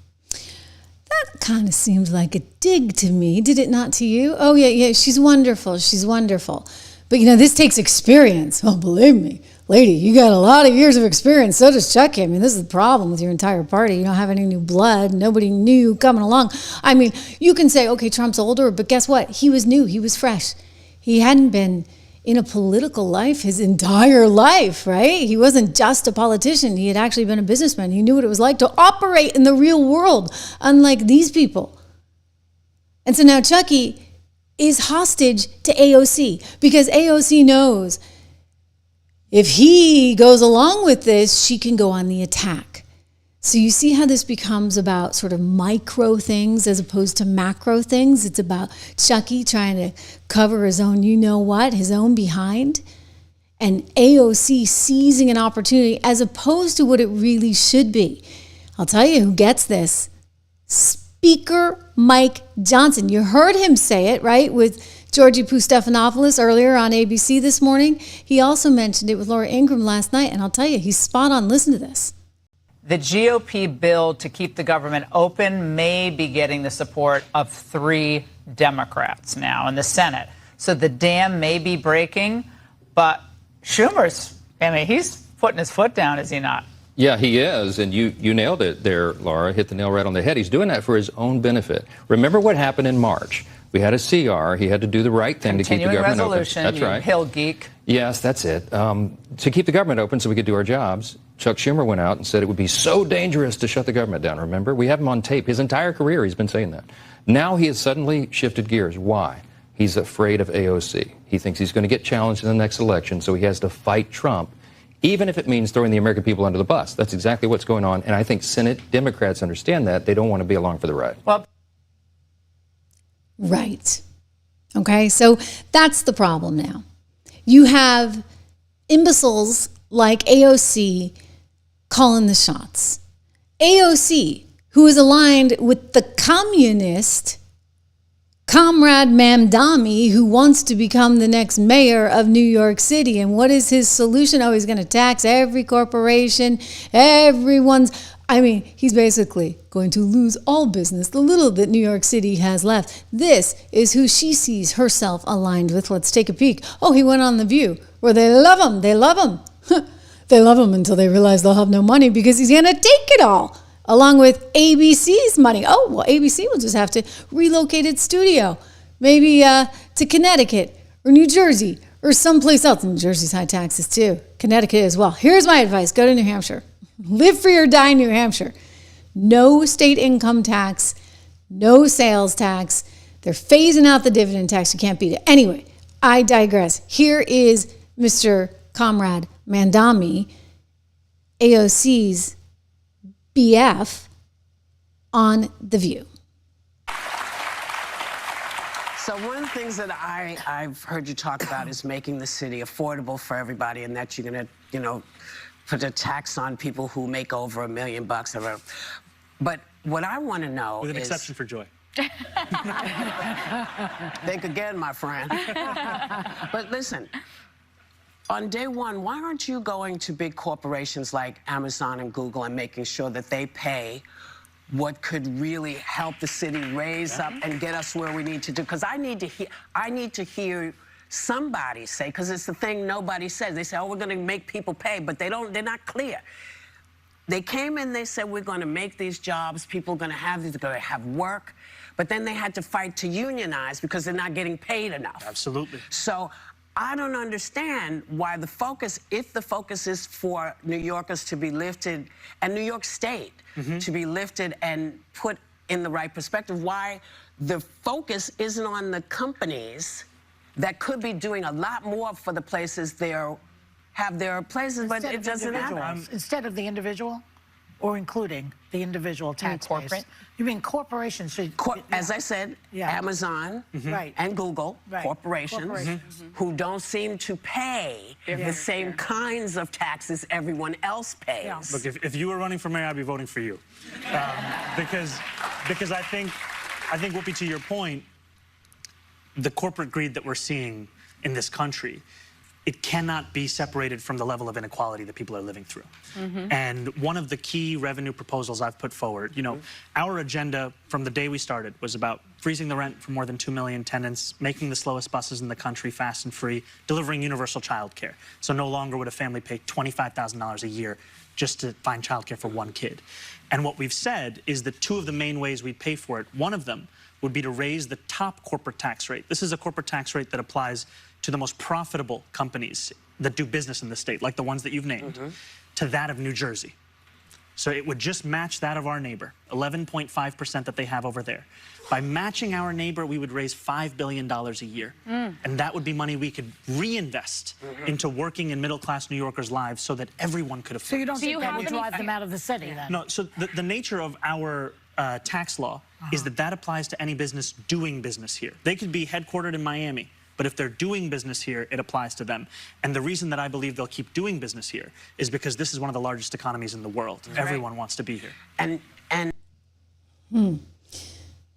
kind of seems like a dig to me. Did it not to you? Oh, yeah, she's wonderful. She's wonderful. But, this takes experience. Oh, believe me. Lady, you got a lot of years of experience. So does Chucky. I mean, this is the problem with your entire party. You don't have any new blood. Nobody new coming along. I mean, you can say, okay, Trump's older, but guess what? He was new. He was fresh. He hadn't been in a political life his entire life, right? He wasn't just a politician. He had actually been a businessman. He knew what it was like to operate in the real world, unlike these people. And so now Chucky is hostage to AOC because AOC knows if he goes along with this, she can go on the attack. So you see how this becomes about sort of micro things as opposed to macro things. It's about Chucky trying to cover his own you-know-what, his own behind, and AOC seizing an opportunity as opposed to what it really should be. I'll tell you who gets this. Speaker Mike Johnson. You heard him say it, right, with Georgie Stephanopoulos earlier on ABC this morning. He also mentioned it with Laura Ingraham last night, and I'll tell you, he's spot on. Listen to this. The GOP bill to keep the government open may be getting the support of 3 Democrats now in the Senate. So the dam may be breaking, but Schumer's, he's putting his foot down, is he not? Yeah, he is, and you nailed it there, Laura, hit the nail right on the head. He's doing that for his own benefit. Remember what happened in March. We had a CR. He had to do the right thing to keep the government open. That's right. Hill geek. Yes, that's it. To keep the government open so we could do our jobs, Chuck Schumer went out and said it would be so dangerous to shut the government down, remember? We have him on tape. His entire career he's been saying that. Now he has suddenly shifted gears. Why? He's afraid of AOC. He thinks he's going to get challenged in the next election, so he has to fight Trump even if it means throwing the American people under the bus. That's exactly what's going on. And I think Senate Democrats understand that. They don't want to be along for the ride. Well, right. Okay, so that's the problem now. You have imbeciles like AOC calling the shots. AOC, who is aligned with the communist Comrade Mamdani, who wants to become the next mayor of New York City. And what is his solution? Oh, he's going to tax every corporation, he's basically going to lose all business, the little that New York City has left. This is who she sees herself aligned with. Let's take a peek. Oh, he went on The View, where they love him. They love him. They love him until they realize they'll have no money because he's going to take it all, along with ABC's money. Oh, well, ABC will just have to relocate its studio, maybe to Connecticut or New Jersey or someplace else. New Jersey's high taxes too. Connecticut as well. Here's my advice. Go to New Hampshire. Live free or die in New Hampshire. No state income tax, no sales tax. They're phasing out the dividend tax. You can't beat it. Anyway, I digress. Here is Mr. Comrade Mamdani, AOC's BF, on The View. So one of the things that I've heard you talk about is making the city affordable for everybody, and that you're going to, put a tax on people who make over $1 million or whatever. But what I want to know with an is... exception for Joy. Think again, my friend. But listen, on day one, why aren't you going to big corporations like Amazon and Google and making sure that they pay what could really help the city raise up and get us where we need to do? Because I need to hear somebody say, because it's the thing nobody says. They say, oh, we're going to make people pay, but they're not clear. They came in, they said, we're going to make these jobs, people are going to have these, they're going to have work, but then they had to fight to unionize because they're not getting paid enough. Absolutely. So I don't understand why the focus, if the focus is for New Yorkers to be lifted, and New York State to be lifted and put in the right perspective, why the focus isn't on the companies that could be doing a lot more for the places have their places, but it doesn't happen. Instead of the individual, or including the individual tax base. You mean corporations should... As I said, Amazon and Google, corporations who don't seem to pay the same kinds of taxes everyone else pays. Look, if you were running for mayor, I'd be voting for you. Because I think, Whoopi, to your point, the corporate greed that we're seeing in this country, it cannot be separated from the level of inequality that people are living through. And one of the key revenue proposals I've put forward, our agenda from the day we started was about freezing the rent for more than 2 million tenants, making the slowest buses in the country fast and free, delivering universal childcare. So no longer would a family pay $25,000 a year just to find childcare for one kid. And what we've said is that two of the main ways we'd pay for it, one of them would be to raise the top corporate tax rate. This is a corporate tax rate that applies to the most profitable companies that do business in the state, like the ones that you've named, to that of New Jersey. So it would just match that of our neighbor, 11.5% that they have over there. By matching our neighbor, we would raise $5 billion a year. And that would be money we could reinvest into working in middle-class New Yorkers' lives so that everyone could afford. So you don't think that would drive them out of the city, then? No, so the nature of our tax law is that applies to any business doing business here. They could be headquartered in Miami, but if they're doing business here, it applies to them. And the reason that I believe they'll keep doing business here is because this is one of the largest economies in the world. Everyone wants to be here. And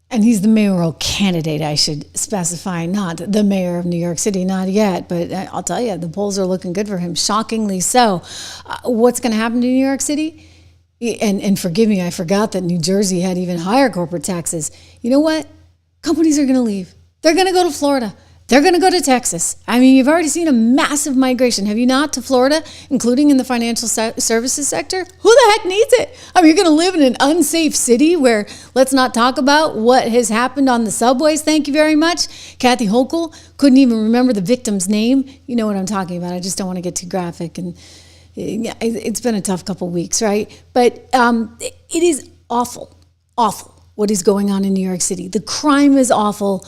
he's the mayoral candidate, I should specify, not the mayor of New York City, not yet. But I'll tell you, the polls are looking good for him, shockingly so. What's going to happen to New York City? And forgive me, I forgot that New Jersey had even higher corporate taxes. You know what? Companies are going to leave. They're going to go to Florida. They're going to go to Texas. I mean, you've already seen a massive migration, have you not, to Florida, including in the financial services sector? Who the heck needs it? I mean, you're going to live in an unsafe city where, let's not talk about what has happened on the subways. Thank you very much. Kathy Hochul couldn't even remember the victim's name. You know what I'm talking about. I just don't want to get too graphic. And it's been a tough couple weeks, right? But it is awful what is going on in New York City. The crime is awful.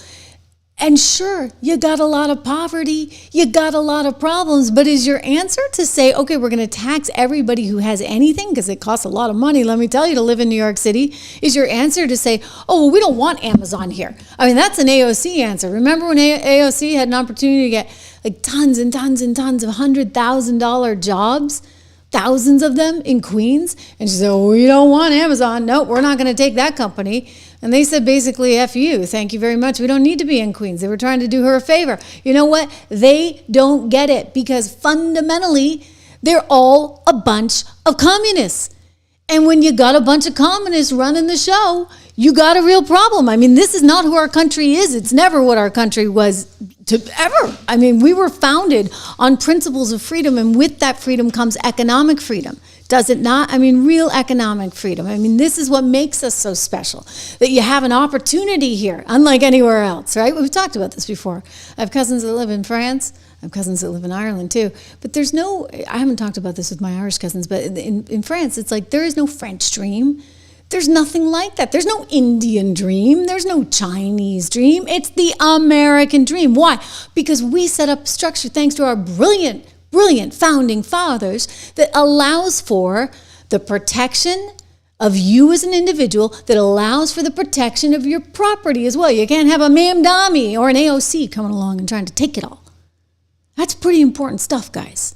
And sure, you got a lot of poverty, you got a lot of problems, but is your answer to say, okay, we're going to tax everybody who has anything because it costs a lot of money, let me tell you, to live in New York City? Is your answer to say, oh, well, we don't want Amazon here? I mean, that's an AOC answer. Remember when AOC had an opportunity to get like tons and tons and tons of $100,000 jobs? Thousands of them in Queens. And she said, oh, we don't want Amazon. Nope, we're not going to take that company. And they said basically, F you, thank you very much. We don't need to be in Queens. They were trying to do her a favor. You know what? They don't get it because fundamentally, they're all a bunch of communists. And when you got a bunch of communists running the show, you got a real problem. I mean, this is not who our country is. It's never what our country was to ever. I mean, we were founded on principles of freedom, and with that freedom comes economic freedom. Does it not? I mean, real economic freedom. I mean, this is what makes us so special, that you have an opportunity here, unlike anywhere else, right? We've talked about this before. I have cousins that live in France. I have cousins that live in Ireland too. But there's no, I haven't talked about this with my Irish cousins, but in France, it's like there is no French dream. There's nothing like that. There's no Indian dream. There's no Chinese dream. It's the American dream. Why? Because we set up structure thanks to our brilliant founding fathers that allows for the protection of you as an individual, that allows for the protection of your property as well. You can't have a Mamdani or an AOC coming along and trying to take it all. That's pretty important stuff, guys.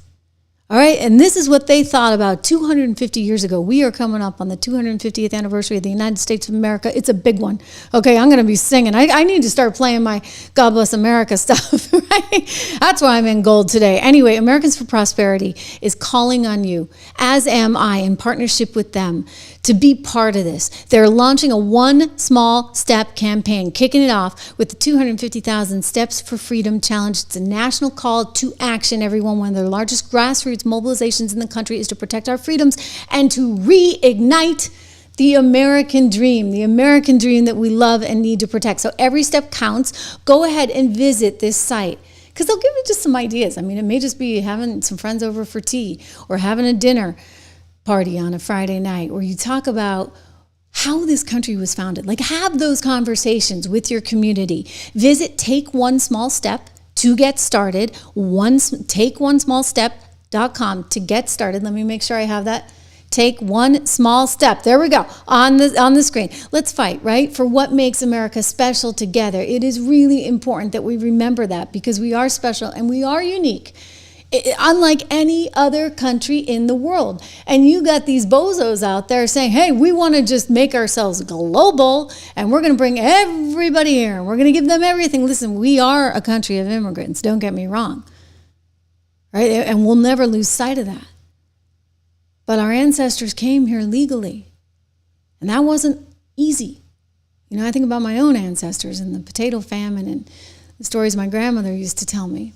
All right, and this is what they thought about 250 years ago. We are coming up on the 250th anniversary of the United States of America. It's a big one. Okay, I'm going to be singing. I need to start playing my God Bless America stuff, right? That's why I'm in gold today. Anyway, Americans for Prosperity is calling on you, as am I, in partnership with them, to be part of this. They're launching a One Small Step campaign, kicking it off with the 250,000 Steps for Freedom Challenge. It's a national call to action, everyone. One of the largest grassroots mobilizations in the country is to protect our freedoms and to reignite the American dream that we love and need to protect. So every step counts. Go ahead and visit this site, because they'll give you just some ideas. I mean, it may just be having some friends over for tea or having a dinner party on a Friday night where you talk about how this country was founded. Like, have those conversations with your community. Visit Take One Small Step to get started. TakeOneSmallStep.com to get started. Let me make sure I have that. Take one small step. There we go, on the screen. Let's fight, right, for what makes America special together. It is really important that we remember that, because we are special and we are unique, unlike any other country in the world. And you got these bozos out there saying, hey, we want to just make ourselves global and we're going to bring everybody here and we're going to give them everything. Listen, we are a country of immigrants, don't get me wrong, right? And we'll never lose sight of that. But our ancestors came here legally, and that wasn't easy. You know, I think about my own ancestors and the potato famine and the stories my grandmother used to tell me.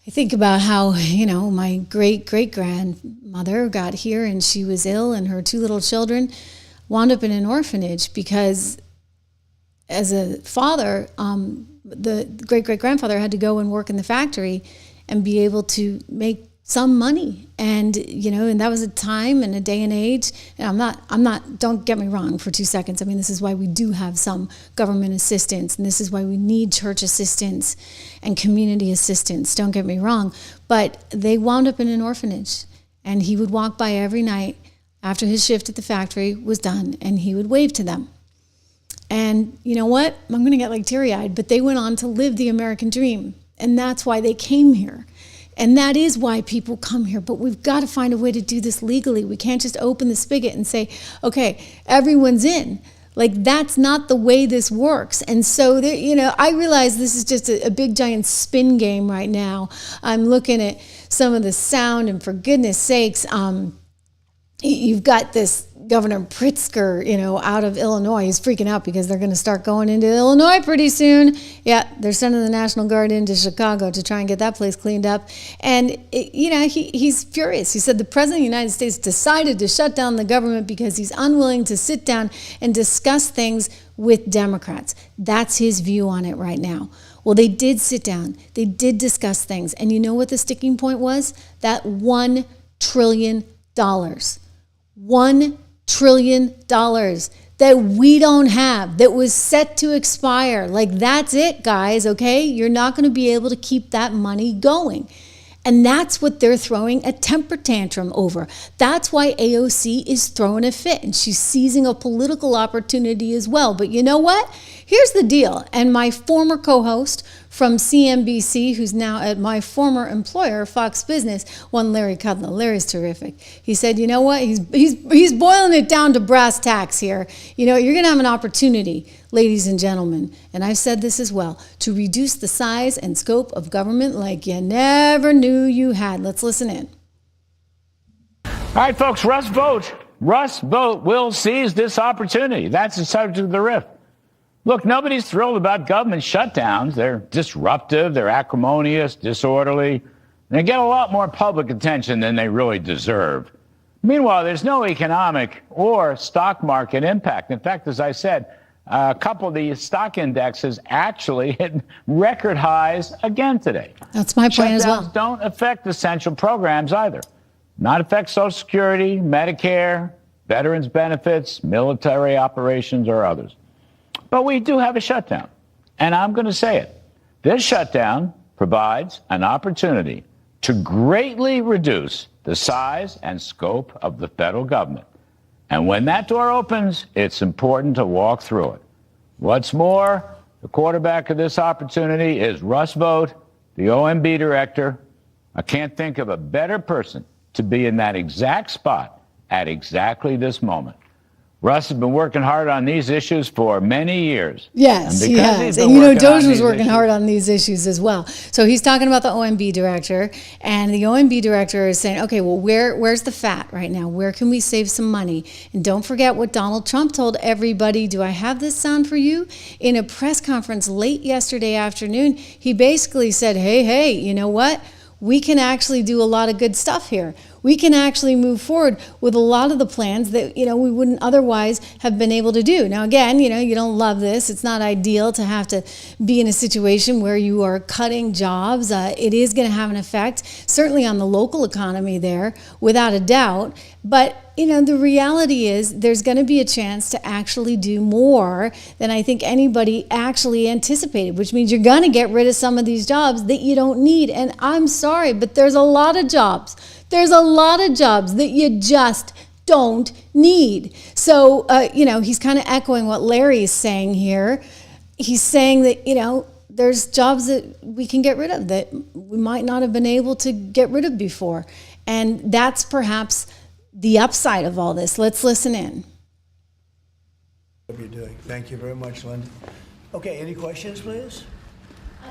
I think about how, you know, my great-great-grandmother got here and she was ill, and her two little children wound up in an orphanage because as a father, the great-great-grandfather had to go and work in the factory and be able to make some money. And, you know, and that was a time and a day and age. And I'm not, don't get me wrong for 2 seconds. I mean, this is why we do have some government assistance, and this is why we need church assistance and community assistance. Don't get me wrong. But they wound up in an orphanage, and he would walk by every night after his shift at the factory was done, and he would wave to them. And you know what? I'm going to get like teary-eyed, but they went on to live the American dream. And that's why they came here. And that is why people come here. But we've got to find a way to do this legally. We can't just open the spigot and say, okay, everyone's in. Like, that's not the way this works. And so, there, you know, I realize this is just a big, giant spin game right now. I'm looking at some of the sound, and for goodness sakes, you've got this Governor Pritzker, you know, out of Illinois. He's freaking out because they're going to start going into Illinois pretty soon. Yeah, they're sending the National Guard into Chicago to try and get that place cleaned up. And, you know, he's furious. He said the President of the United States decided to shut down the government because he's unwilling to sit down and discuss things with Democrats. That's his view on it right now. Well, they did sit down. They did discuss things. And you know what the sticking point was? That $1 trillion. $1 trillion that we don't have, that was set to expire. Like, that's it, guys, okay? You're not going to be able to keep that money going. And that's what they're throwing a temper tantrum over. That's why AOC is throwing a fit, and she's seizing a political opportunity as well. But you know what? Here's the deal. And my former co-host from CNBC, who's now at my former employer, Fox Business, one Larry Kudlow. Larry's terrific. He said, you know what? He's boiling it down to brass tacks here. You know, you're going to have an opportunity, ladies and gentlemen, and I've said this as well, to reduce the size and scope of government like you never knew you had. Let's listen in. All right, folks, Russ Vogt will seize this opportunity. That's the subject of the riff. Look, nobody's thrilled about government shutdowns. They're disruptive, they're acrimonious, disorderly. They get a lot more public attention than they really deserve. Meanwhile, there's no economic or stock market impact. In fact, as I said, a couple of the stock indexes actually hit record highs again today. That's my point as well. Shutdowns don't affect essential programs either. Not affect Social Security, Medicare, veterans benefits, military operations, or others. But we do have a shutdown, and I'm going to say it. This shutdown provides an opportunity to greatly reduce the size and scope of the federal government. And when that door opens, it's important to walk through it. What's more, the quarterback of this opportunity is Russ Vogt, the OMB director. I can't think of a better person to be in that exact spot at exactly this moment. Russ has been working hard on these issues for many years. Yes, he has. And you know, Doge was working hard on these issues as well. So he's talking about the OMB director, and the OMB director is saying, okay, well, where's the fat right now? Where can we save some money? And don't forget what Donald Trump told everybody. Do I have this sound for you? In a press conference late yesterday afternoon, he basically said, hey, you know what? We can actually do a lot of good stuff here. We can actually move forward with a lot of the plans that, you know, we wouldn't otherwise have been able to do. Now, again, you know, you don't love this. It's not ideal to have to be in a situation where you are cutting jobs. It is going to have an effect, certainly on the local economy there, without a doubt. But, you know, the reality is there's going to be a chance to actually do more than I think anybody actually anticipated, which means you're going to get rid of some of these jobs that you don't need. And I'm sorry, but there's a lot of jobs. There's a lot of jobs that you just don't need. So, you know, he's kind of echoing what Larry is saying here. He's saying that, you know, there's jobs that we can get rid of that we might not have been able to get rid of before. And that's perhaps the upside of all this. Let's listen in. What you're doing. Thank you very much, Linda. Okay, any questions, please?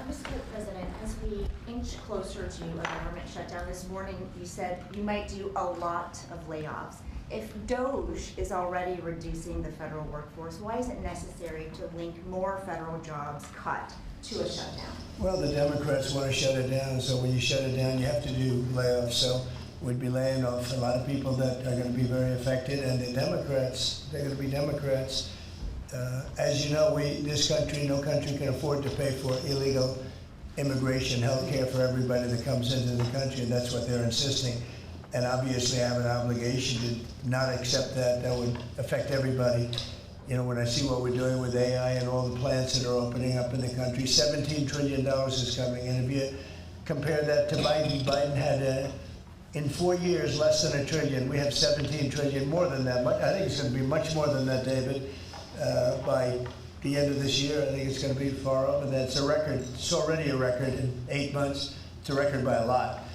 Mr. President, as we inch closer to a government shutdown this morning, you said you might do a lot of layoffs. If Doge is already reducing the federal workforce, why is it necessary to link more federal jobs cut to a shutdown? Well, the Democrats want to shut it down, so when you shut it down, you have to do layoffs. So we'd be laying off a lot of people that are going to be very affected, and the Democrats, they're going to be Democrats. As you know, this country, no country can afford to pay for illegal immigration, health care for everybody that comes into the country, and that's what they're insisting. And obviously I have an obligation to not accept that. That would affect everybody. You know, when I see what we're doing with AI and all the plants that are opening up in the country, $17 trillion is coming. And if you compare that to Biden had, in 4 years, less than $1 trillion. We have 17 trillion, more than that. I think it's going to be much more than that, David. By the end of this year, I think it's going to be far over that. It's a record. It's already a record in 8 months. It's a record by a lot.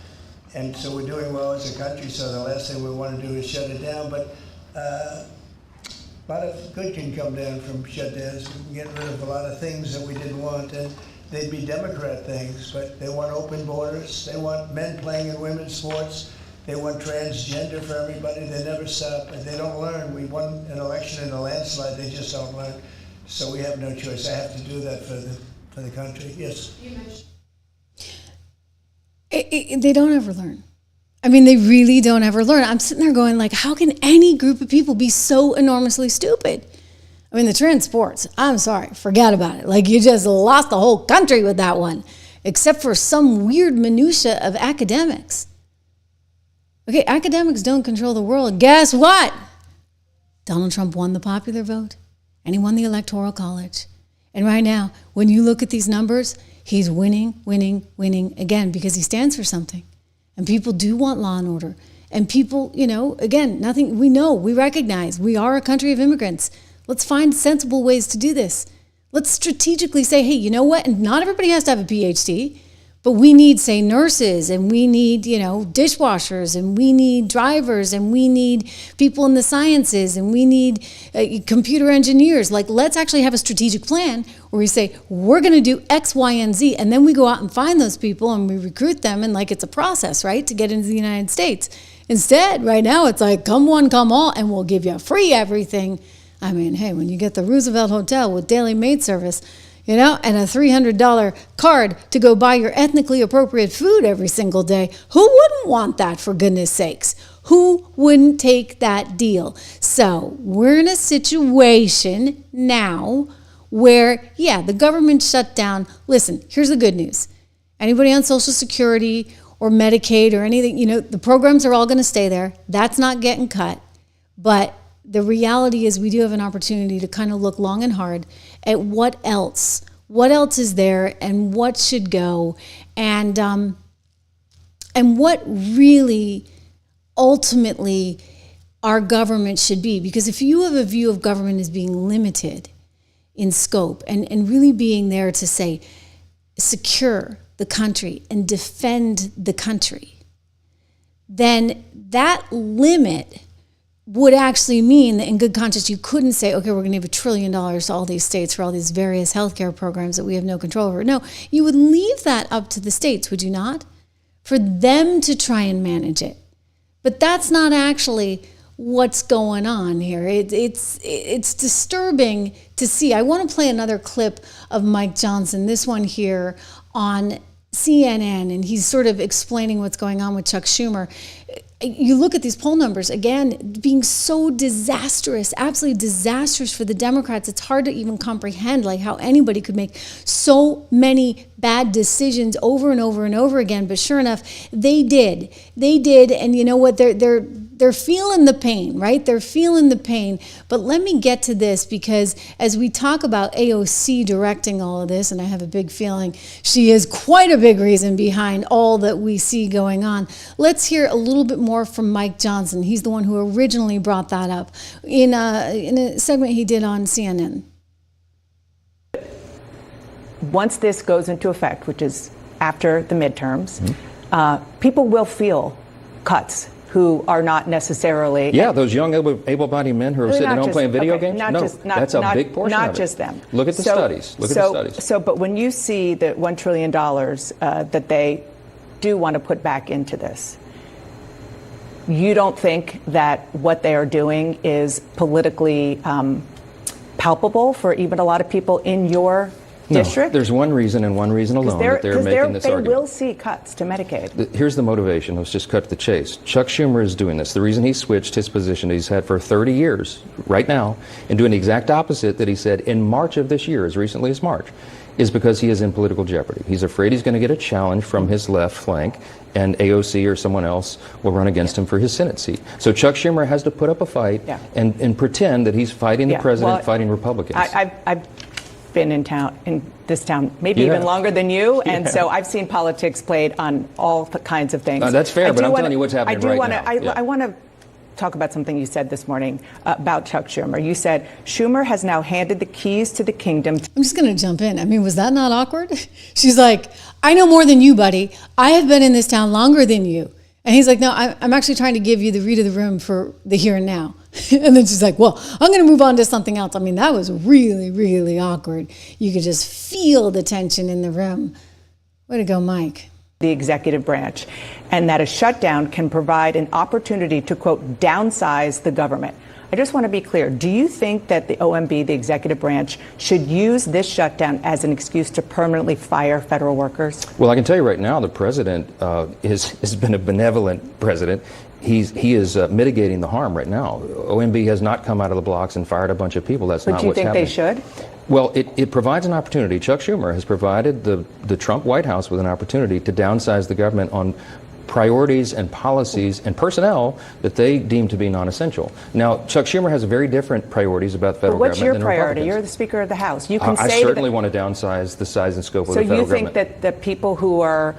And so we're doing well as a country, so the last thing we want to do is shut it down. But a lot of good can come down from shutdowns. We can get rid of a lot of things that we didn't want, and they'd be Democrat things, but they want open borders. They want men playing in women's sports. They want transgender for everybody. They never stop, and they don't learn. We won an election in a landslide. They just don't learn. So we have no choice. I have to do that for the country. Yes. They don't ever learn. I mean, they really don't ever learn. I'm sitting there going, like, how can any group of people be so enormously stupid? I mean, the trans sports, I'm sorry, forget about it. Like, you just lost the whole country with that one, except for some weird minutia of academics. Okay, academics don't control the world. Guess what? Donald Trump won the popular vote. and he won the Electoral College. And right now, when you look at these numbers, he's winning, winning, winning again because he stands for something. And people do want law and order. And people, again, nothing, we recognize we are a country of immigrants. Let's find sensible ways to do this. Let's strategically say, hey, you know what? And not everybody has to have a PhD, but we need, say, nurses, and we need, dishwashers, and we need drivers, and we need people in the sciences, and we need computer engineers. Like, let's actually have a strategic plan where we say, we're going to do X, Y, and Z, and then we go out and find those people, and we recruit them, and it's a process, right, to get into the United States. Instead, right now, it's like, come one, come all, and we'll give you free everything. I mean, hey, when you get the Roosevelt Hotel with daily maid service, and a $300 card to go buy your ethnically appropriate food every single day, who wouldn't want that, for goodness sakes? Who wouldn't take that deal? So we're in a situation now where, the government shut down. Listen, here's the good news. Anybody on Social Security or Medicaid or anything, the programs are all going to stay there. That's not getting cut. But the reality is we do have an opportunity to kind of look long and hard at what else is there and what should go, and what really ultimately our government should be. Because if you have a view of government as being limited in scope and really being there to say, secure the country and defend the country, then that limit would actually mean that in good conscience you couldn't say, okay, we're going to give $1 trillion to all these states for all these various healthcare programs that we have no control over. No, you would leave that up to the states, would you not? For them to try and manage it. But that's not actually what's going on here. It's disturbing to see. I want to play another clip of Mike Johnson, this one here on CNN, and he's sort of explaining what's going on with Chuck Schumer. You look at these poll numbers, again, being so disastrous, absolutely disastrous for the Democrats. It's hard to even comprehend how anybody could make so many bad decisions over and over and over again. But sure enough, they did. And you know what? They're feeling the pain, right? They're feeling the pain. But let me get to this, because as we talk about AOC directing all of this, and I have a big feeling she is quite a big reason behind all that we see going on. Let's hear a little bit more from Mike Johnson. He's the one who originally brought that up in a segment he did on CNN. Once this goes into effect, which is after the midterms, people will feel cuts who are not necessarily... Yeah, those young able-bodied men who are sitting at home playing video games? That's a big portion of it. Not just them. Look at the studies. Look at the studies. But when you see the $1 trillion that they do want to put back into this, you don't think that what they are doing is politically palpable for even a lot of people in your district? No, there's one reason and one reason alone that they're making this argument. They will see cuts to Medicaid. Here's the motivation. Let's just cut to the chase. Chuck Schumer is doing this. The reason he switched his position that he's had for 30 years right now and doing the exact opposite that he said in March of this year, as recently as March, is because he is in political jeopardy. He's afraid he's going to get a challenge from his left flank, and AOC or someone else will run against him for his Senate seat. So Chuck Schumer has to put up a fight and pretend that he's fighting the president, fighting Republicans. I've been in this town maybe even longer than you, and so I've seen politics played on all kinds of things. That's fair, but I'm telling you what's happening right now. I want to talk about something you said this morning about Chuck Schumer. You said Schumer has now handed the keys to the kingdom. I'm just going to jump in. I mean, was that not awkward? She's like, I know more than you, buddy. I have been in this town longer than you. And he's like, no, I'm actually trying to give you the read of the room for the here and now. And then she's like, well, I'm going to move on to something else. I mean, that was really, really awkward. You could just feel the tension in the room. Way to go, Mike. The executive branch, and that a shutdown can provide an opportunity to, quote, downsize the government. I just want to be clear. Do you think that the OMB, the executive branch, should use this shutdown as an excuse to permanently fire federal workers? Well, I can tell you right now, the president has been a benevolent president. He is mitigating the harm right now. OMB has not come out of the blocks and fired a bunch of people. That's not what's happening. But do you think they should? Well, it provides an opportunity. Chuck Schumer has provided the Trump White House with an opportunity to downsize the government on priorities and policies and personnel that they deem to be non-essential. Now, Chuck Schumer has very different priorities about the federal But what's government your than priority? Republicans. You're the Speaker of the House. You can I say certainly want to downsize the size and scope of the federal government. So you think that the people who are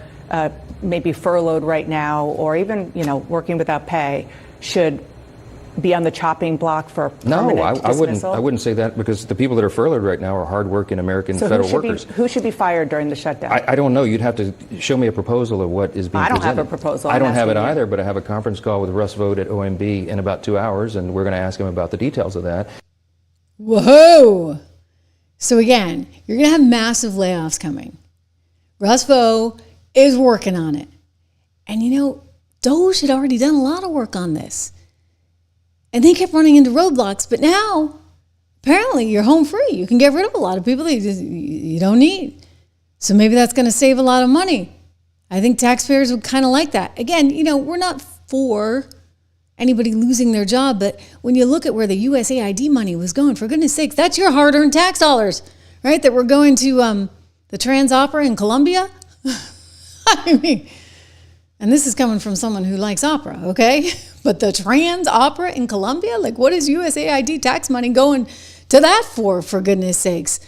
maybe furloughed right now, or even working without pay, should be on the chopping block for permanent dismissal? I wouldn't say that, because the people that are furloughed right now are hardworking American federal workers. Who should be fired during the shutdown? I don't know. You'd have to show me a proposal of what is being presented. I don't have a proposal. I don't have it asking you. either, but I have a conference call with Russ Vought at OMB in about 2 hours, and we're going to ask him about the details of that. Whoa! So again, you're going to have massive layoffs coming. Russ Vought is working on it. And Doge had already done a lot of work on this. And they kept running into roadblocks, but now apparently you're home free. You can get rid of a lot of people that you don't need. So maybe that's going to save a lot of money. I think taxpayers would kind of like that. Again, we're not for anybody losing their job, but when you look at where the USAID money was going, for goodness sakes, that's your hard-earned tax dollars, right? That were going to the Trans Opera in Colombia. I mean, and this is coming from someone who likes opera, okay? But the Trans Opera in Colombia, like, what is USAID tax money going to that for goodness sakes?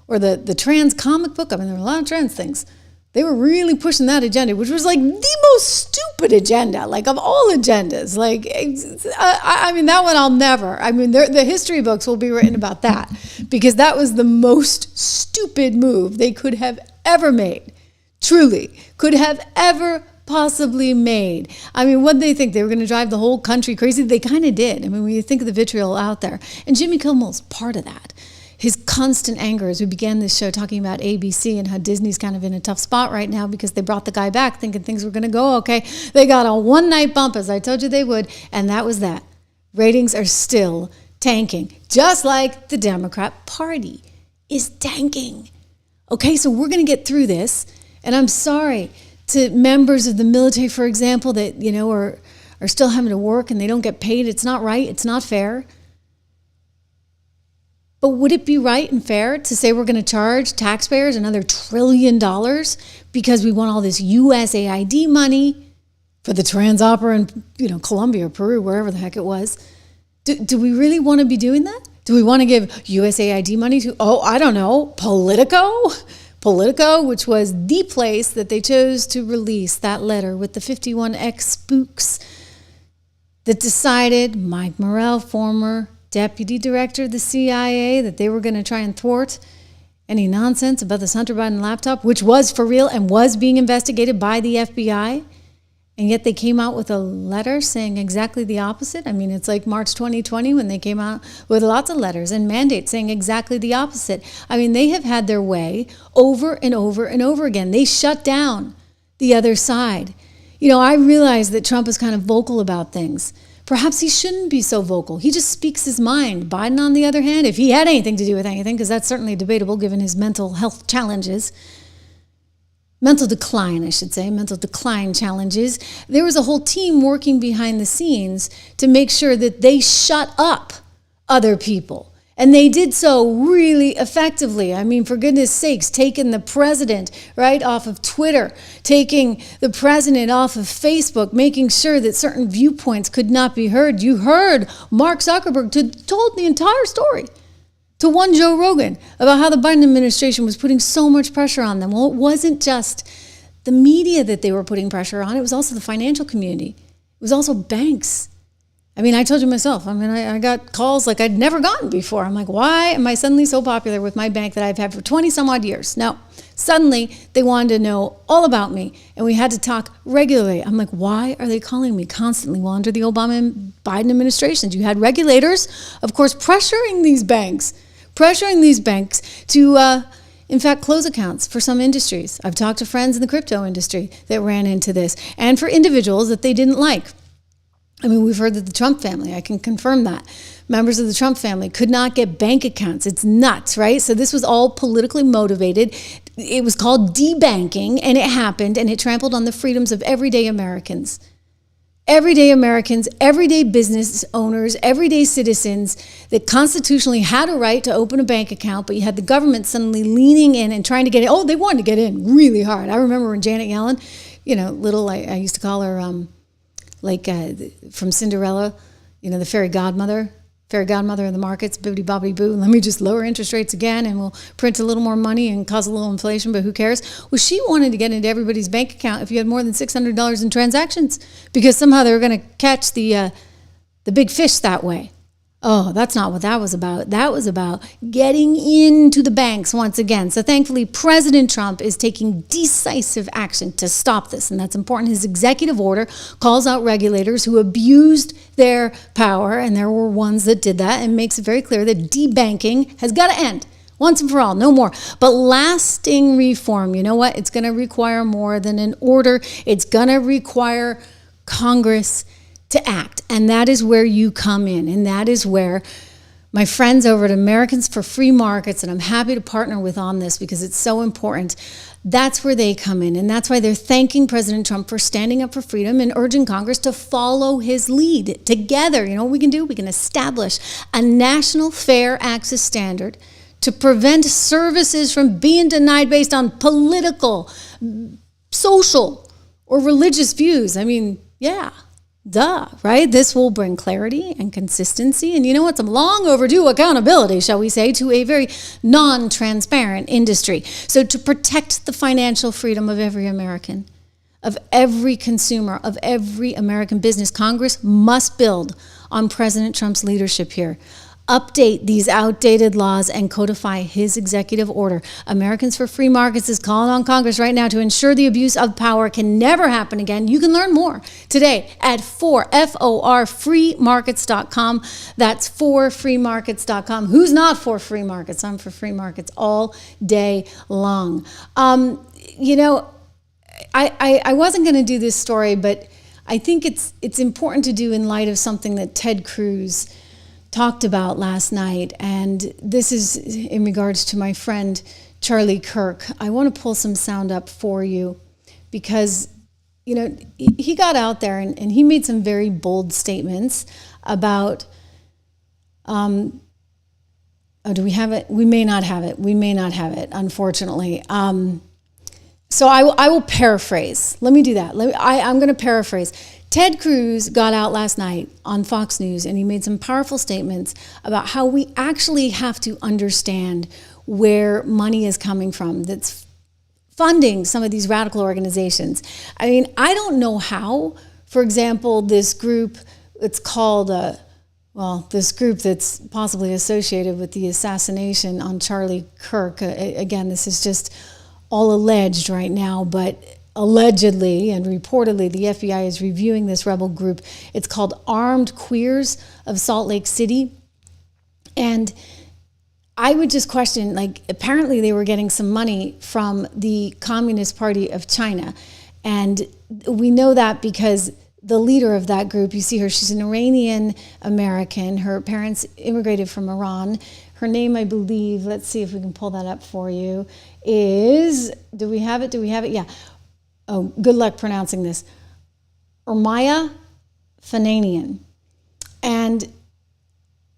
Or the trans comic book. I mean, there were a lot of trans things. They were really pushing that agenda, which was like the most stupid agenda, like of all agendas. Like, I mean, that one I'll never. I mean, the history books will be written about that, because that was the most stupid move they could have ever made. Truly, could have ever possibly made. I mean, what did they think? They were going to drive the whole country crazy? They kind of did. I mean, when you think of the vitriol out there. And Jimmy Kimmel's part of that. His constant anger, as we began this show talking about ABC and how Disney's kind of in a tough spot right now because they brought the guy back thinking things were going to go okay. They got a one-night bump, as I told you they would, and that was that. Ratings are still tanking, just like the Democrat Party is tanking. Okay, so we're going to get through this, and I'm sorry to members of the military, for example, that are still having to work and they don't get paid. It's not right. It's not fair. But would it be right and fair to say we're going to charge taxpayers another $1 trillion because we want all this USAID money for the Trans Opera in Colombia or Peru, wherever the heck it was? Do we really want to be doing that? Do we want to give USAID money to, I don't know, Politico, which was the place that they chose to release that letter with the 51 ex-spooks that decided Mike Morrell, former deputy director of the CIA, that they were going to try and thwart any nonsense about this Hunter Biden laptop, which was for real and was being investigated by the FBI. And yet they came out with a letter saying exactly the opposite. I mean, it's like March 2020 when they came out with lots of letters and mandates saying exactly the opposite. I mean, they have had their way over and over and over again. They shut down the other side. I realize that Trump is kind of vocal about things. Perhaps he shouldn't be so vocal. He just speaks his mind. Biden, on the other hand, if he had anything to do with anything, because that's certainly debatable given his mental health challenges, mental decline challenges, there was a whole team working behind the scenes to make sure that they shut up other people. And they did so really effectively. I mean, for goodness sakes, taking the president right off of Twitter, taking the president off of Facebook, making sure that certain viewpoints could not be heard. You heard Mark Zuckerberg told the entire story to one Joe Rogan about how the Biden administration was putting so much pressure on them. Well, it wasn't just the media that they were putting pressure on. It was also the financial community. It was also banks. I mean, I told you myself, I got calls like I'd never gotten before. I'm like, why am I suddenly so popular with my bank that I've had for 20 some odd years? No, suddenly they wanted to know all about me and we had to talk regularly. I'm like, why are they calling me constantly? Well, under the Obama and Biden administrations, you had regulators, of course, pressuring these banks to, in fact, close accounts for some industries. I've talked to friends in the crypto industry that ran into this, and for individuals that they didn't like. I mean, we've heard that the Trump family, I can confirm that, members of the Trump family could not get bank accounts. It's nuts, right? So this was all politically motivated. It was called debanking, and it happened, and it trampled on the freedoms of everyday Americans. Everyday Americans, everyday business owners, everyday citizens that constitutionally had a right to open a bank account, but you had the government suddenly leaning in and trying to get in. Oh, they wanted to get in really hard. I remember when Janet Yellen little, I used to call her, from Cinderella, the fairy godmother of the markets, bibbidi bobbidi boo. Let me just lower interest rates again and we'll print a little more money and cause a little inflation, but who cares? Well, she wanted to get into everybody's bank account if you had more than $600 in transactions, because somehow they were going to catch the big fish that way. Oh, that's not what that was about. That was about getting into the banks once again. So thankfully, President Trump is taking decisive action to stop this, and that's important. His executive order calls out regulators who abused their power, and there were ones that did that, and makes it very clear that debanking has got to end once and for all, no more. But lasting reform, you know what? It's going to require more than an order. It's going to require Congress to act. And that is where you come in. And that is where my friends over at Americans for Free Markets, and I'm happy to partner with on this because it's so important, that's where they come in. And that's why they're thanking President Trump for standing up for freedom and urging Congress to follow his lead. Together, you know what we can do? We can establish a national fair access standard to prevent services from being denied based on political, social, or religious views. I mean, yeah. Duh, right? This will bring clarity and consistency. And you know what? Some long overdue accountability, shall we say, to a very non-transparent industry. So to protect the financial freedom of every American, of every consumer, of every American business, Congress must build on President Trump's leadership here. Update these outdated laws and codify his executive order. Americans for Free Markets is calling on Congress right now to ensure the abuse of power can never happen again. You can learn more today at freemarkets.com. That's freemarkets.com. Who's not for free markets? I'm for free markets all day long. I wasn't going to do this story, but I think it's important to do in light of something that Ted Cruz talked about last night, and this is in regards to my friend Charlie Kirk. I want to pull some sound up for you because, he got out there and he made some very bold statements about, do we have it? We may not have it. We may not have it, unfortunately. So I will paraphrase. Let me do that. I'm going to paraphrase. Ted Cruz got out last night on Fox News and he made some powerful statements about how we actually have to understand where money is coming from that's funding some of these radical organizations. I mean, I don't know how, for example, this group, it's called, this group that's possibly associated with the assassination on Charlie Kirk. Again, this is just all alleged right now, but allegedly and reportedly, the FBI is reviewing this rebel group. It's called Armed Queers of Salt Lake City. And I would just question, apparently they were getting some money from the Communist Party of China. And we know that because the leader of that group, you see her, she's an Iranian American. Her parents immigrated from Iran. Her name, I believe, let's see if we can pull that up for you, is, do we have it? Yeah. Oh, good luck pronouncing this. Urmia Fananian. And,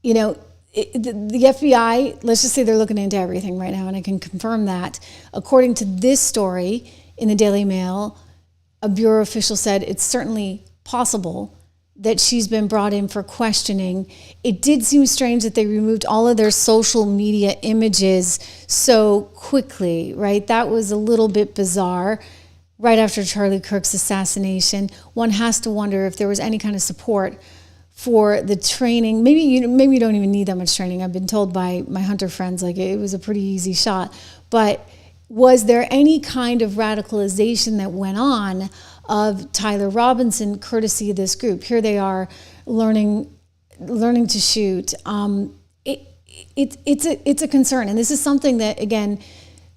the FBI, let's just say they're looking into everything right now, and I can confirm that. According to this story in the Daily Mail, a Bureau official said it's certainly possible that she's been brought in for questioning. It did seem strange that they removed all of their social media images so quickly, right? That was a little bit bizarre. Right after Charlie Kirk's assassination, one has to wonder if there was any kind of support for the training. Maybe you don't even need that much training. I've been told by my hunter friends, it was a pretty easy shot. But was there any kind of radicalization that went on of Tyler Robinson, courtesy of this group? Here they are learning to shoot. It's a concern. And this is something that, again,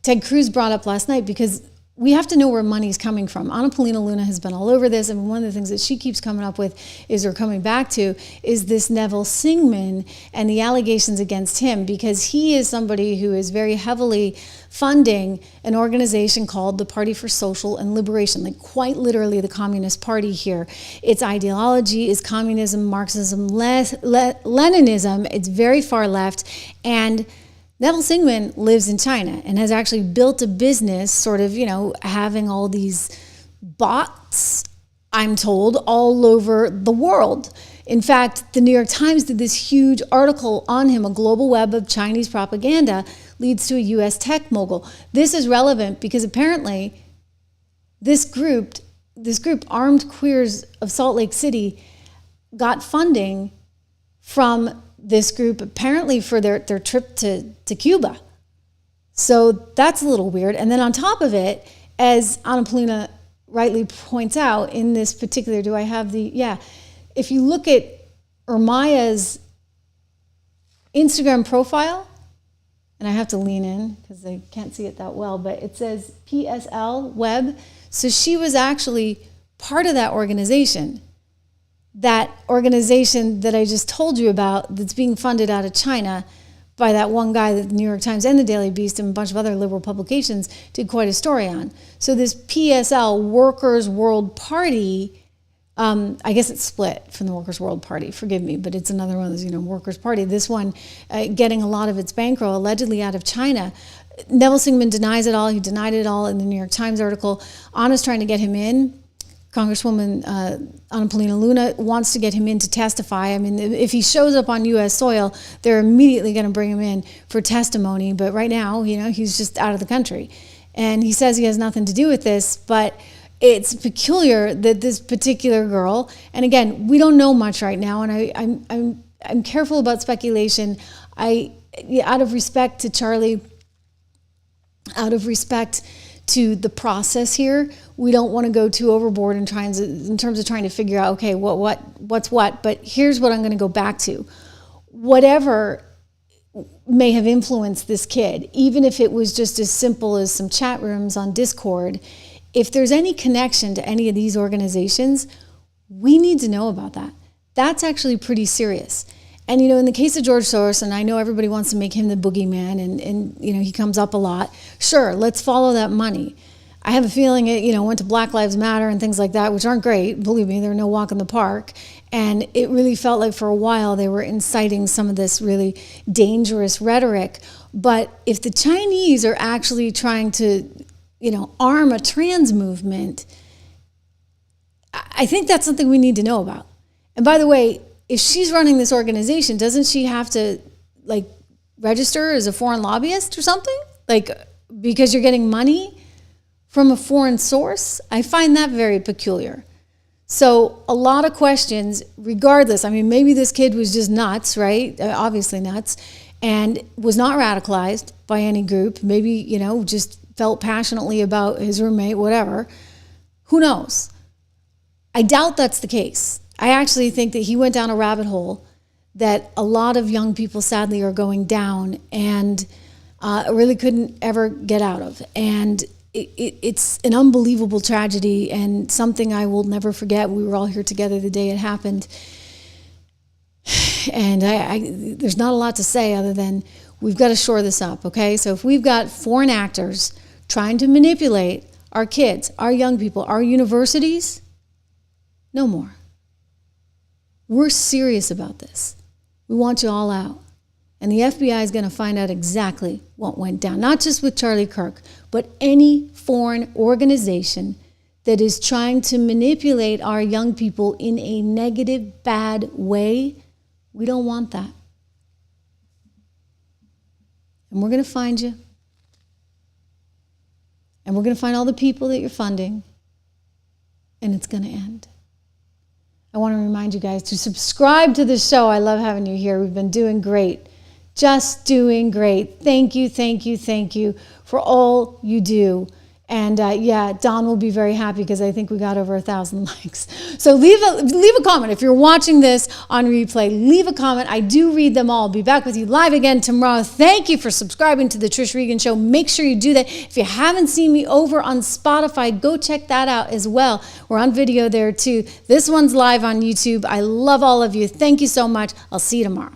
Ted Cruz brought up last night because we have to know where money's coming from. Anna Paulina Luna has been all over this, and one of the things that she keeps coming up with or coming back to is this Neville Singman and the allegations against him, because he is somebody who is very heavily funding an organization called the Party for Social and Liberation, quite literally the Communist Party here. Its ideology is communism, Marxism, Leninism. It's very far left, and Neville Singman lives in China and has actually built a business sort of, having all these bots, I'm told, all over the world. In fact, the New York Times did this huge article on him, a global web of Chinese propaganda leads to a U.S. tech mogul. This is relevant because apparently this group, Armed Queers of Salt Lake City, got funding from this group, apparently for their trip to Cuba. So that's a little weird. And then on top of it, as Anna Polina rightly points out in this particular, if you look at Ermaya's Instagram profile, and I have to lean in because I can't see it that well, but it says PSL Web. So she was actually part of that organization that I just told you about that's being funded out of China by that one guy that the New York Times and the Daily Beast and a bunch of other liberal publications did quite a story on. So this PSL, Workers' World Party, I guess it's split from the Workers' World Party, forgive me, but it's another one of those, Workers' Party. This one getting a lot of its bankroll allegedly out of China. Neville Sigmund denies it all. He denied it all in the New York Times article. Anna's trying to get him in. Congresswoman Anna Polina Luna wants to get him in to testify. I mean, if he shows up on U.S. soil, they're immediately going to bring him in for testimony. But right now, he's just out of the country. And he says he has nothing to do with this, but it's peculiar that this particular girl, and again, we don't know much right now, and I'm careful about speculation. Out of respect to Charlie, out of respect to the process here, we don't want to go too overboard in terms of trying to figure out, okay, what's what. But here's what I'm going to go back to. Whatever may have influenced this kid, even if it was just as simple as some chat rooms on Discord, if there's any connection to any of these organizations, we need to know about that. That's actually pretty serious. And, in the case of George Soros, and I know everybody wants to make him the boogeyman, and he comes up a lot. Sure, let's follow that money. I have a feeling it, went to Black Lives Matter and things like that, which aren't great. Believe me, they're no walk in the park. And it really felt like for a while they were inciting some of this really dangerous rhetoric. But if the Chinese are actually trying to, arm a trans movement, I think that's something we need to know about. And by the way, if she's running this organization, doesn't she have to register as a foreign lobbyist or something? Because you're getting money from a foreign source? I find that very peculiar. So a lot of questions, regardless. I mean, maybe this kid was just nuts, right? Obviously nuts, and was not radicalized by any group. Maybe, just felt passionately about his roommate, whatever. Who knows? I doubt that's the case. I actually think that he went down a rabbit hole that a lot of young people sadly are going down and really couldn't ever get out of. And it's an unbelievable tragedy and something I will never forget. We were all here together the day it happened. And there's not a lot to say other than we've got to shore this up, okay? So if we've got foreign actors trying to manipulate our kids, our young people, our universities, no more. We're serious about this. We want you all out. And the FBI is going to find out exactly what went down, not just with Charlie Kirk, but any foreign organization that is trying to manipulate our young people in a negative, bad way. We don't want that. And we're going to find you. And we're going to find all the people that you're funding. And it's going to end. I want to remind you guys to subscribe to the show. I love having you here. We've been doing great. Just doing great. Thank you, thank you, thank you for all you do. And Don will be very happy because I think we got over 1,000 likes. So leave a comment. If you're watching this on replay, leave a comment. I do read them all. I'll be back with you live again tomorrow. Thank you for subscribing to the Trish Regan Show. Make sure you do that. If you haven't seen me over on Spotify, go check that out as well. We're on video there too. This one's live on YouTube. I love all of you. Thank you so much. I'll see you tomorrow.